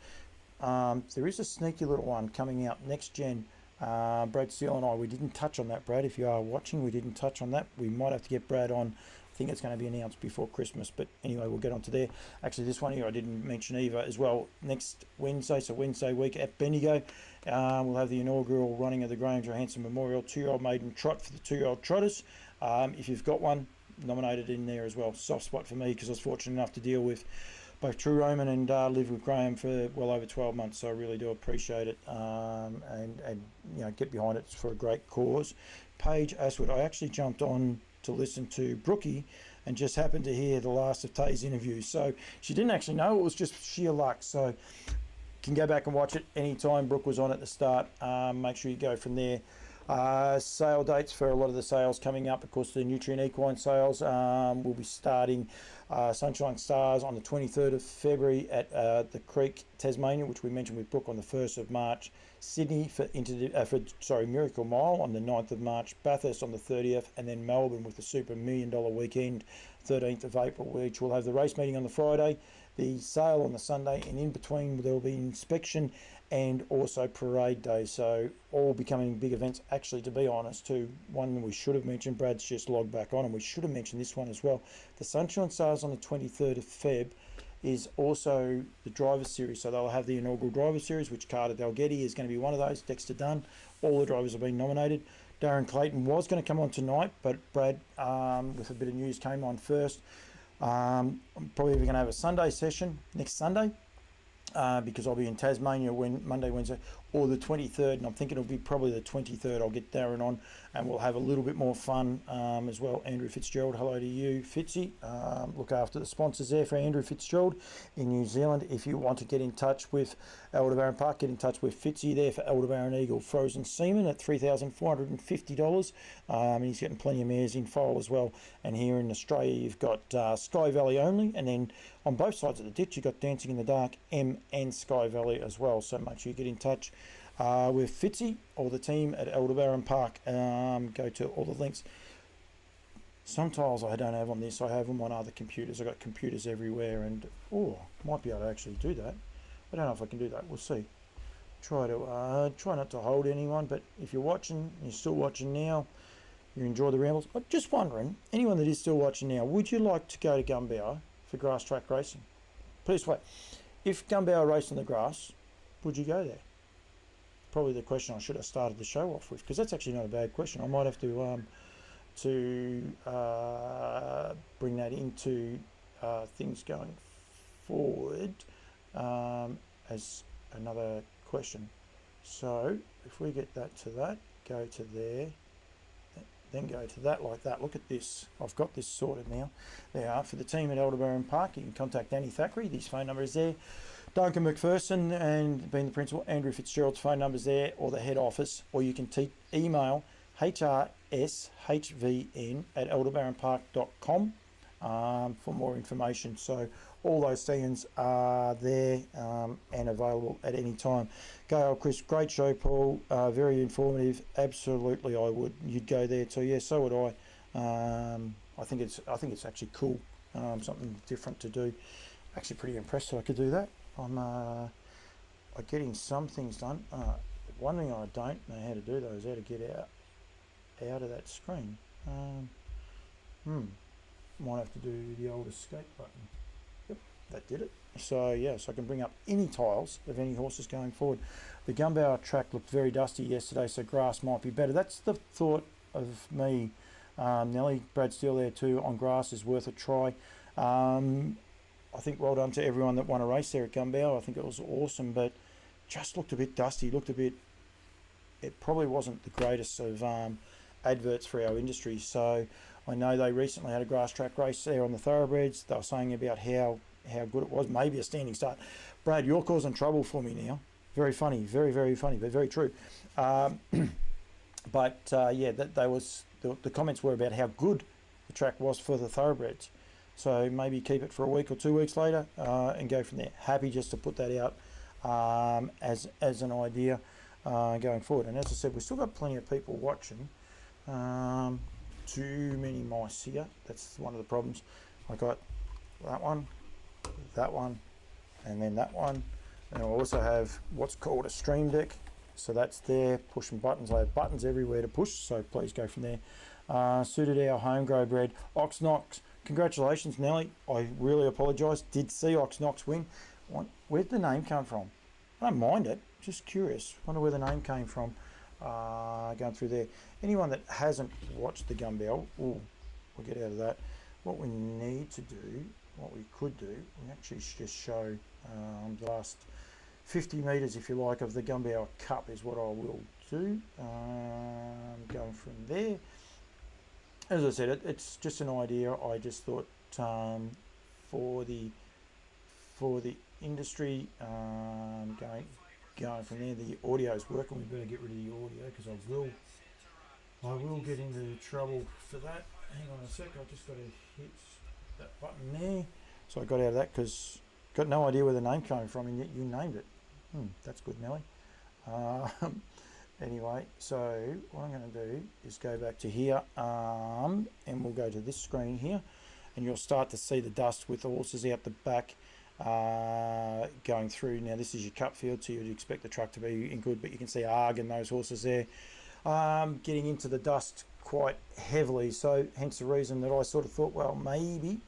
There is a sneaky little one coming out next gen. Brad Steele and I, we didn't touch on that, Brad. If you are watching, we didn't touch on that. We might have to get Brad on. I think it's going to be announced before Christmas, but anyway, we'll get on to there. Actually, this one here I didn't mention either as well. Next Wednesday, so Wednesday week at Bendigo, we'll have the inaugural running of the Graham Johansson Memorial 2-year-old maiden trot for the 2-year-old trotters. If you've got one, nominated in there as well. Soft spot for me because I was fortunate enough to deal with both True Roman and live with Graham for well over 12 months, so I really do appreciate it, and you know, get behind it. It's for a great cause. Paige Aswood, I actually jumped on to listen to Brookie and just happened to hear the last of Tay's interview, so she didn't actually know, it was just sheer luck. So can go back and watch it anytime. Brooke was on at the start. Make sure you go from there. Sale dates for a lot of the sales coming up. Of course, the Nutrien Equine sales will be starting Sunshine Stars on the 23rd of February at the Creek, Tasmania, which we mentioned with Brooke on the 1st of March. Sydney for Miracle Mile on the 9th of March. Bathurst on the 30th, and then Melbourne with the Super $1 Million weekend, 13th of April, which will have the race meeting on the Friday, the sale on the Sunday, and in between there will be inspection and also parade day. So all becoming big events. Actually, to be honest, too, one we should have mentioned, Brad's just logged back on, and we should have mentioned this one as well. The Sunshine Stars on the 23rd of Feb is also the Drivers Series. So they'll have the inaugural Drivers Series, which Carter Dalgetty is going to be one of those. Dexter Dunn, all the drivers have been nominated. Darren Clayton was going to come on tonight, but Brad, with a bit of news, came on first. I'm probably going to have a Sunday session next Sunday, because I'll be in Tasmania Monday, Wednesday, or the 23rd, and I'm thinking it'll be probably the 23rd. I'll get Darren on, and we'll have a little bit more fun as well. Andrew Fitzgerald, hello to you, Fitzy. Look after the sponsors there for Andrew Fitzgerald in New Zealand. If you want to get in touch with Aldebaran Park, get in touch with Fitzy there for Aldebaran Eagle Frozen Semen at $3,450. And he's getting plenty of mares in file as well. And here in Australia, you've got Sky Valley only, and then on both sides of the ditch, you've got Dancing in the Dark, M and Sky Valley as well. So make sure you get in touch with Fitzy or the team at Aldebaran Park. Go to all the links. Some tiles I don't have on this, I have them on other computers. I've got computers everywhere, and might be able to actually do that. I don't know if I can do that. We'll see. Try not to hold anyone, but if you're watching, you're still watching now, you enjoy the rambles. I'm just wondering, anyone that is still watching now, would you like to go to Gumbower for grass track racing? Put it this way, if Gumbower raced on the grass, would you go there? Probably the question I should have started the show off with, because that's actually not a bad question. I might have to bring that into things going forward as another question. So if we get that to that, go to there, then go to that like that. Look at this. I've got this sorted now. There are. For the team at Aldebaran Park, you can contact Danny Thackeray. His phone number is there. Duncan McPherson, and being the principal, Andrew Fitzgerald's phone number's there, or the head office, or you can email hrshvn@aldebaranpark.com for more information. So all those things are there and available at any time. Go, Chris. Great show, Paul. Very informative. Absolutely, I would. You'd go there too. Yeah, so would I. I think it's actually cool. Something different to do. Actually, pretty impressed that I could do that. I'm getting some things done. One thing I don't know how to do though is how to get out of that screen. Might have to do the old escape button. Yep, that did it. So yeah, so I can bring up any tiles of any horses going forward. The Gumbower track looked very dusty yesterday, so grass might be better. That's the thought of me. Nelly, Brad Steele there too, on grass is worth a try. I think well done to everyone that won a race there at Gumbower. I think it was awesome, but just looked a bit dusty, it probably wasn't the greatest of adverts for our industry. So I know they recently had a grass track race there on the thoroughbreds. They were saying about how good it was, maybe a standing start. Brad, you're causing trouble for me now. Very funny, very, very funny, but very true. But yeah, the comments were about how good the track was for the thoroughbreds. So maybe keep it for a week or 2 weeks later and go from there. Happy just to put that out as an idea going forward. And as I said, we've still got plenty of people watching. Too many mice here. That's one of the problems. I got that one, and then that one. And I also have what's called a stream deck. So that's there, pushing buttons. I have buttons everywhere to push, so please go from there. Suited our home grow bred. Oxnox, congratulations, Nelly. I really apologise. Did see Oxnox win. Where'd the name come from? I don't mind it, just curious. Wonder where the name came from. Going through there. Anyone that hasn't watched the Gumbower, we'll get out of that. What we need to do, what we could do, we actually should just show the last 50 metres, if you like, of the Gumbauer Cup is what I will do. Going from there, as I said, it's just an idea. I just thought for the industry, going from there, the audio is working. We better get rid of the audio because I will get into trouble for that. Hang on a sec, I just got to hit that button there. So I got out of that because got no idea where the name came from, and yet you named it. That's good, Nelly. Anyway, so what I'm going to do is go back to here, and we'll go to this screen here, and you'll start to see the dust with the horses out the back going through. Now this is your cup field, so you'd expect the truck to be in good, but you can see Arg and those horses there getting into the dust quite heavily. So hence the reason that I sort of thought, well, maybe,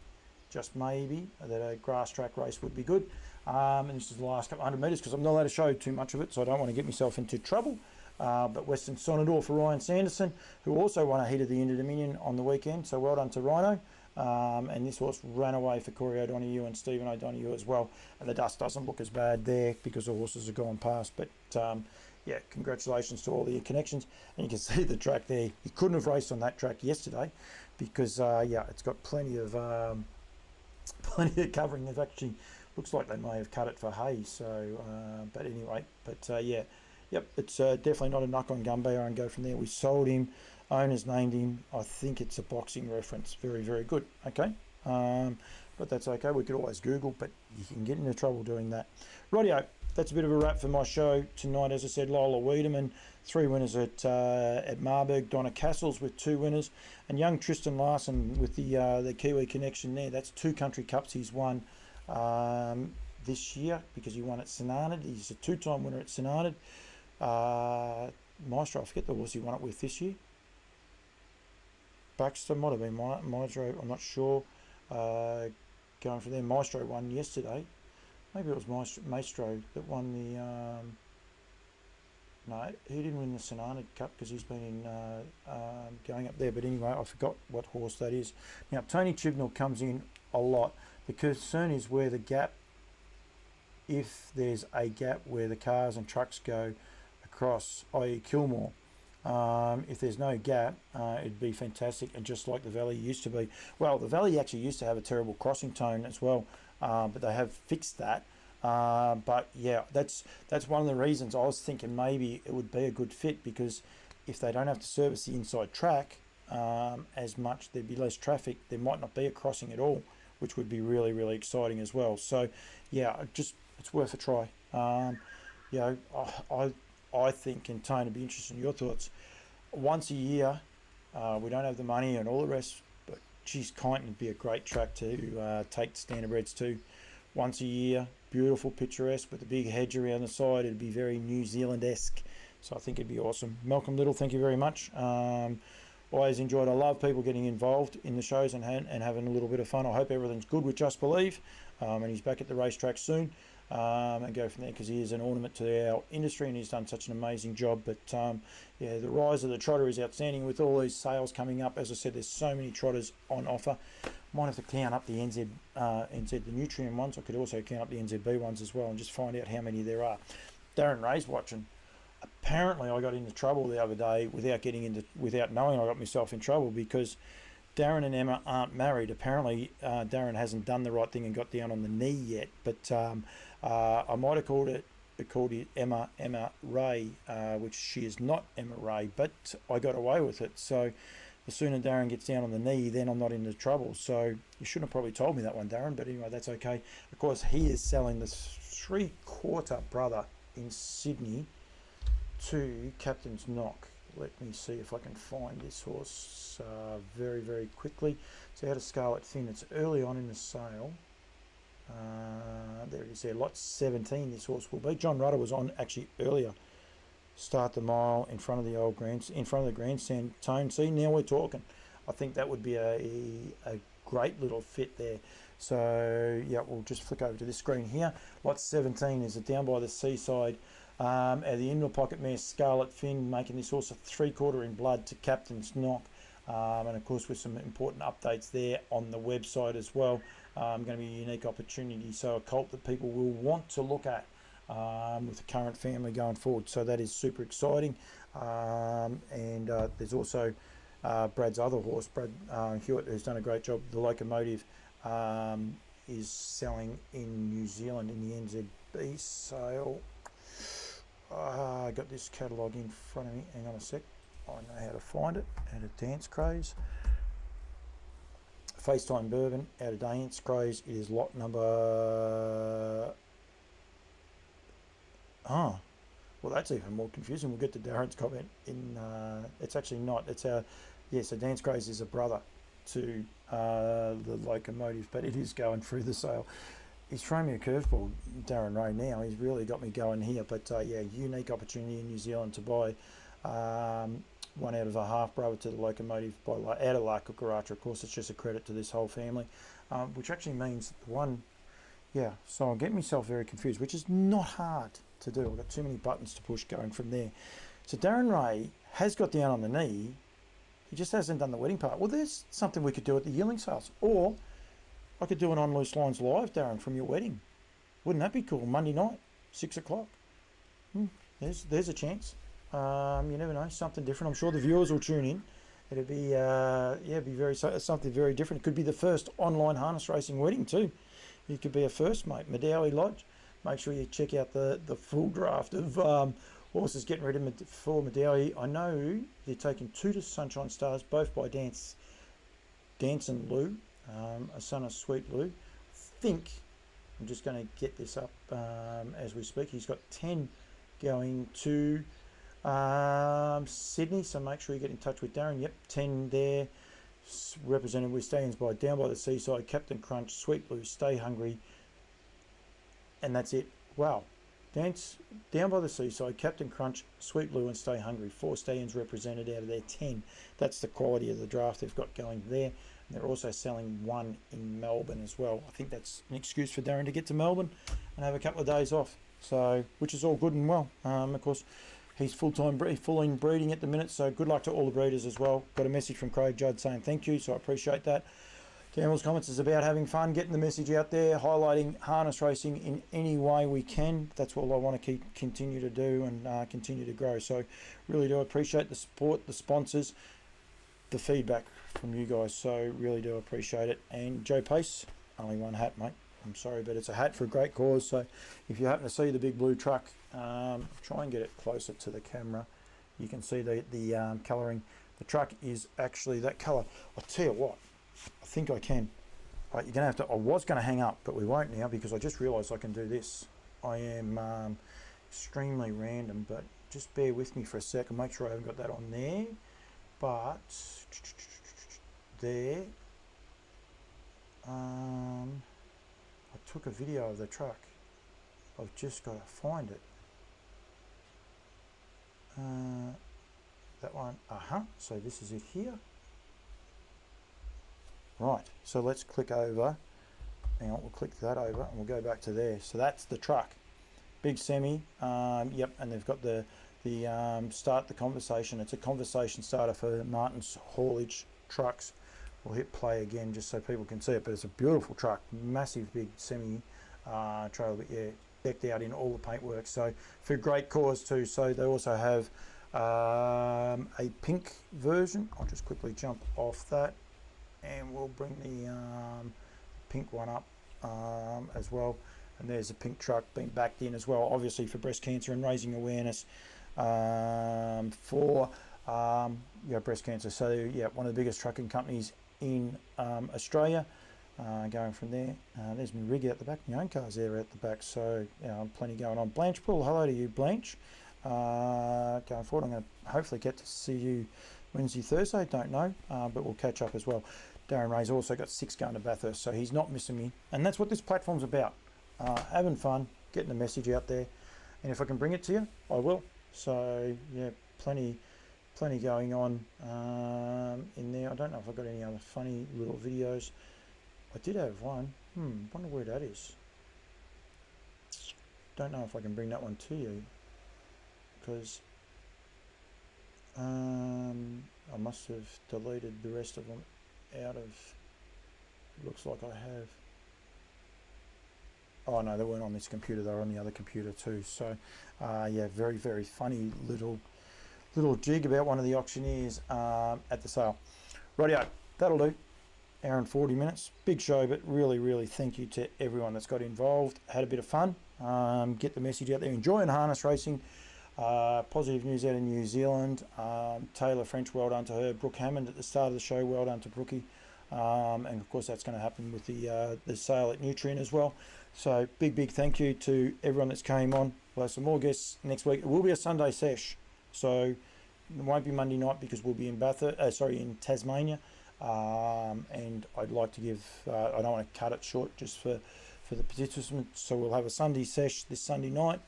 just maybe, that a grass track race would be good. And this is the last couple 100 metres because I'm not allowed to show too much of it, so I don't want to get myself into trouble. But Western Sonador for Ryan Sanderson, who also won a heat of the Inter-Dominion on the weekend, so well done to Rhino. And this horse ran away for Corey O'Donoghue and Stephen O'Donoghue as well, and the dust doesn't look as bad there because the horses have gone past. But yeah, congratulations to all the connections, and you can see the track there. You couldn't have raced on that track yesterday because yeah, it's got plenty of covering. They've actually, looks like they may have cut it for hay, so but anyway, but yeah, yep, it's definitely not a knock on Gumbauer, and go from there. We sold him, owners named him, I think it's a boxing reference. Very, very good. Okay, but that's okay, we could always Google, but you can get into trouble doing that. Rightio, that's a bit of a wrap for my show tonight. As I said, Lola Wiedemann, 3 winners at Marburg, Donna Castles with 2 winners, and young Tristan Larson with the Kiwi connection there. That's 2 country cups he's won this year because he won at St Arnaud. He's a 2-time winner at St Arnaud. Maestro, I forget the horse he won it with this year. Baxter, might have been Maestro, I'm not sure. Going from there, Maestro won yesterday. Maybe it was Maestro that won the... no, he didn't win the St Arnaud Cup because he's been going up there. But anyway, I forgot what horse that is. Now, Tony Chibnall comes in a lot. The concern is where the gap, if there's a gap where the cars and trucks go across, i.e. Kilmore. If there's no gap, it'd be fantastic, and just like the Valley used to be. Well, the Valley actually used to have a terrible crossing tone as well, but they have fixed that. But yeah, that's one of the reasons I was thinking maybe it would be a good fit, because if they don't have to service the inside track as much, there'd be less traffic. There might not be a crossing at all, which would be really, really exciting as well. So yeah, it's worth a try. You know, I think, and Tone, would be interested in your thoughts. Once a year, we don't have the money and all the rest, but geez, Kyneton would be a great track to take the Standardbreds to. Once a year, beautiful, picturesque, with a big hedge around the side. It'd be very New Zealand-esque, so I think it'd be awesome. Malcolm Little, thank you very much. Always enjoyed. I love people getting involved in the shows and having a little bit of fun. I hope everything's good with Just Believe, and he's back at the racetrack soon. And go from there, because he is an ornament to our industry and he's done such an amazing job. But yeah, the rise of the trotter is outstanding with all these sales coming up. As I said, there's so many trotters on offer. Might have to count up the NZ, the Nutrien ones. I could also count up the NZB ones as well and just find out how many there are. Darren Ray's watching. Apparently I got into trouble the other day without knowing I got myself in trouble, because Darren and Emma aren't married. Apparently Darren hasn't done the right thing and got down on the knee yet, but I might have called it Emma Ray, which she is not Emma Ray, but I got away with it. So the sooner Darren gets down on the knee, then I'm not into trouble. So you shouldn't have probably told me that one, Darren, but anyway, that's okay. Of course, he is selling this 3/4 brother in Sydney to Captain's Knock. Let me see if I can find this horse very, very quickly. So he had a Scarlet Fin. It's early on in the sale. There it is there, lot 17 this horse will be. John Rudder was on actually earlier. Start the mile in front of the grandstand. Tone, see, now we're talking. I think that would be a great little fit there. So yeah, we'll just flick over to this screen here. Lot 17 is down by the seaside. The indoor pocket mare Scarlet Fin, making this horse a 3/4 in blood to Captain's Knock. and of course with some important updates there on the website as well. Going to be a unique opportunity, so a colt that people will want to look at with the current family going forward, so that is super exciting. And there's also Brad's other horse, Brad Hewitt, who's done a great job. The Locomotive is selling in New Zealand in the NZB sale. I got this catalogue in front of me. Hang on a sec. I know how to find it. Out of Dance Craze. FaceTime Bourbon out of Dance Craze. It is lot number... well, that's even more confusing. We'll get to Darren's comment in... it's actually not. It's a... Yeah, so Dance Craze is a brother to the Locomotive, but it is going through the sale. He's thrown me a curveball, Darren Ray, now. He's really got me going here. But yeah, unique opportunity in New Zealand to buy one out of a half brother to the Locomotive by out of La Cucaracha. Of course, it's just a credit to this whole family, which actually means one... Yeah, so I'll get myself very confused, which is not hard to do. I've got too many buttons to push going from there. So Darren Ray has got down on the knee. He just hasn't done the wedding part. Well, there's something we could do at the yearling sales. Or I could do an On Loose Lines live, Darren, from your wedding. Wouldn't that be cool? Monday night, 6 o'clock. There's a chance. You never know, something different. I'm sure the viewers will tune in. It'd be be something very different. It could be the first online harness racing wedding too. It could be a first, mate. Medowie Lodge. Make sure you check out the full draft of horses getting ready for Medowie. I know they're taking 2 to Sunshine Stars, both by Danson Lou, a son of Sweet Lou. I think I'm just going to get this up as we speak. He's got 10 going to Sydney, so make sure you get in touch with Darren. Yep, 10 there, represented with Stallions by Down by the Seaside, Captain Crunch, Sweet Lou, Stay Hungry, and that's it. Wow. Dance, Down by the Seaside, Captain Crunch, Sweet Lou and Stay Hungry. 4 stallions represented out of their 10. That's the quality of the draft they've got going there. And they're also selling 1 in Melbourne as well. I think that's an excuse for Darren to get to Melbourne and have a couple of days off. So, which is all good and well. Of course, he's full in breeding at the minute, so good luck to all the breeders as well. Got a message from Craig Judd saying thank you, so I appreciate that. Campbell's comments is about having fun, getting the message out there, highlighting harness racing in any way we can. That's what I want to continue to do and continue to grow. So really do appreciate the support, the sponsors, the feedback from you guys. So really do appreciate it. And Joe Pace, only one hat, mate. I'm sorry, but it's a hat for a great cause. So if you happen to see the big blue truck, try and get it closer to the camera. You can see the colouring. The truck is actually that colour. I'll tell you what, I think I can. Right, you're gonna have to. I was gonna hang up, but we won't now because I just realised I can do this. I am extremely random, but just bear with me for a second. Make sure I haven't got that on there. But there. I took a video of the truck. I've just got to find it. That one. So this is it here. Right, so let's click over. Hang on, we'll click that over and we'll go back to there. So that's the truck. Big semi. Yep, and they've got the start the conversation. It's a conversation starter for Martin's haulage trucks. We'll hit play again just so people can see it, but it's a beautiful truck. Massive big semi trailer, but yeah, decked out in all the paintwork. So for a great cause too. So they also have a pink version. I'll just quickly jump off that. And we'll bring the pink one up as well. And there's a pink truck being backed in as well, obviously for breast cancer and raising awareness for breast cancer. So yeah, one of the biggest trucking companies in Australia. Going from there, there's my rig out the back. My own car's there at the back, so plenty going on. Blanche Poole, hello to you, Blanche. Going forward, I'm going to hopefully get to see you Wednesday, Thursday, don't know, but we'll catch up as well. Darren Ray's also got 6 going to Bathurst, so he's not missing me. And that's what this platform's about. Having fun, getting the message out there. And if I can bring it to you, I will. So, yeah, plenty going on in there. I don't know if I've got any other funny little videos. I did have one. Wonder where that is. Don't know if I can bring that one to you. Because I must have deleted the rest of them out of, looks like I have. Oh no, they weren't on this computer, they were on the other computer too. So yeah, very, very funny little jig about one of the auctioneers at the sale. Rightio, that'll do. Hour and 40 minutes. Big show, but really, really thank you to everyone that's got involved. Had a bit of fun. Get the message out there. Enjoying harness racing. Positive news out of New Zealand. Tayla French, well done to her. Brooke Hammond at the start of the show, well done to Brookie. And of course that's going to happen with the sale at Nutrien as well. So big thank you to everyone that's came on. We'll have some more guests next week. It will be a Sunday sesh, so it won't be Monday night because we'll be in in Tasmania. And I'd like to give, I don't want to cut it short just for the participants, so we'll have a Sunday sesh this Sunday night,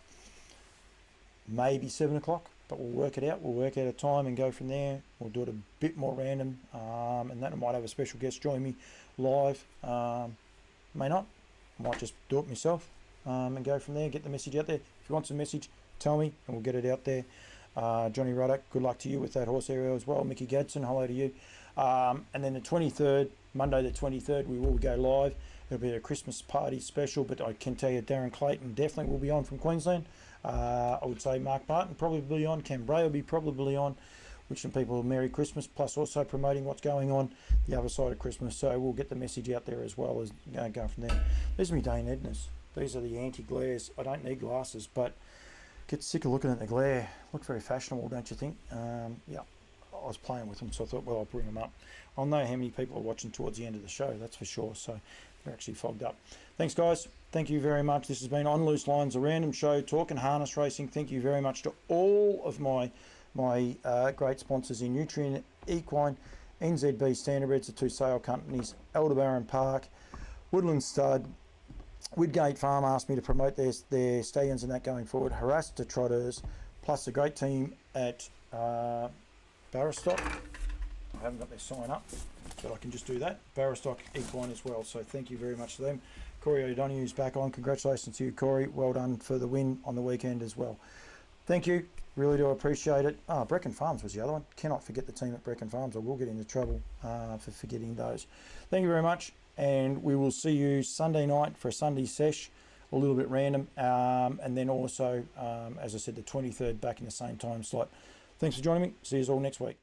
maybe 7 o'clock, but we'll work it out. We'll work out a time and go from there. We'll do it a bit more random, and then I might have a special guest join me live. May not. I might just do it myself and go from there, get the message out there. If you want some message, tell me and we'll get it out there. Johnny Ruddock, good luck to you with that horse area as well. Mickey Gadsden, hello to you. And then the 23rd, Monday the 23rd, we will go live. It'll be a Christmas party special, but I can tell you Darren Clayton definitely will be on from Queensland. I would say Mark Martin probably on, Cam Bray will be probably on, wishing people a Merry Christmas, plus also promoting what's going on the other side of Christmas. So we'll get the message out there as well as go from there. There's me Dane Edners. These are the anti-glares. I don't need glasses, but get sick of looking at the glare. Look very fashionable, don't you think? Yeah, I was playing with them, so I thought, well, I'll bring them up. I'll know how many people are watching towards the end of the show, that's for sure. So they're actually fogged up. Thanks, guys. Thank you very much. This has been On Loose Lines, a random show talking harness racing. Thank you very much to all of my great sponsors in Nutrien Equine, NZB Standardbreds, the two sale companies, Aldebaran Park, Woodland Stud, Woodgate Farm asked me to promote their stallions and that going forward. Harass the Trotters, plus the great team at Barristock. I haven't got their sign up, but I can just do that. Barristock Equine as well. So thank you very much to them. Corey O'Donoghue's back on. Congratulations to you, Corey. Well done for the win on the weekend as well. Thank you. Really do appreciate it. Brecon Farms was the other one. Cannot forget the team at Brecon Farms. I will get into trouble for forgetting those. Thank you very much. And we will see you Sunday night for a Sunday sesh, a little bit random. And then also, as I said, the 23rd back in the same time slot. Thanks for joining me. See you all next week.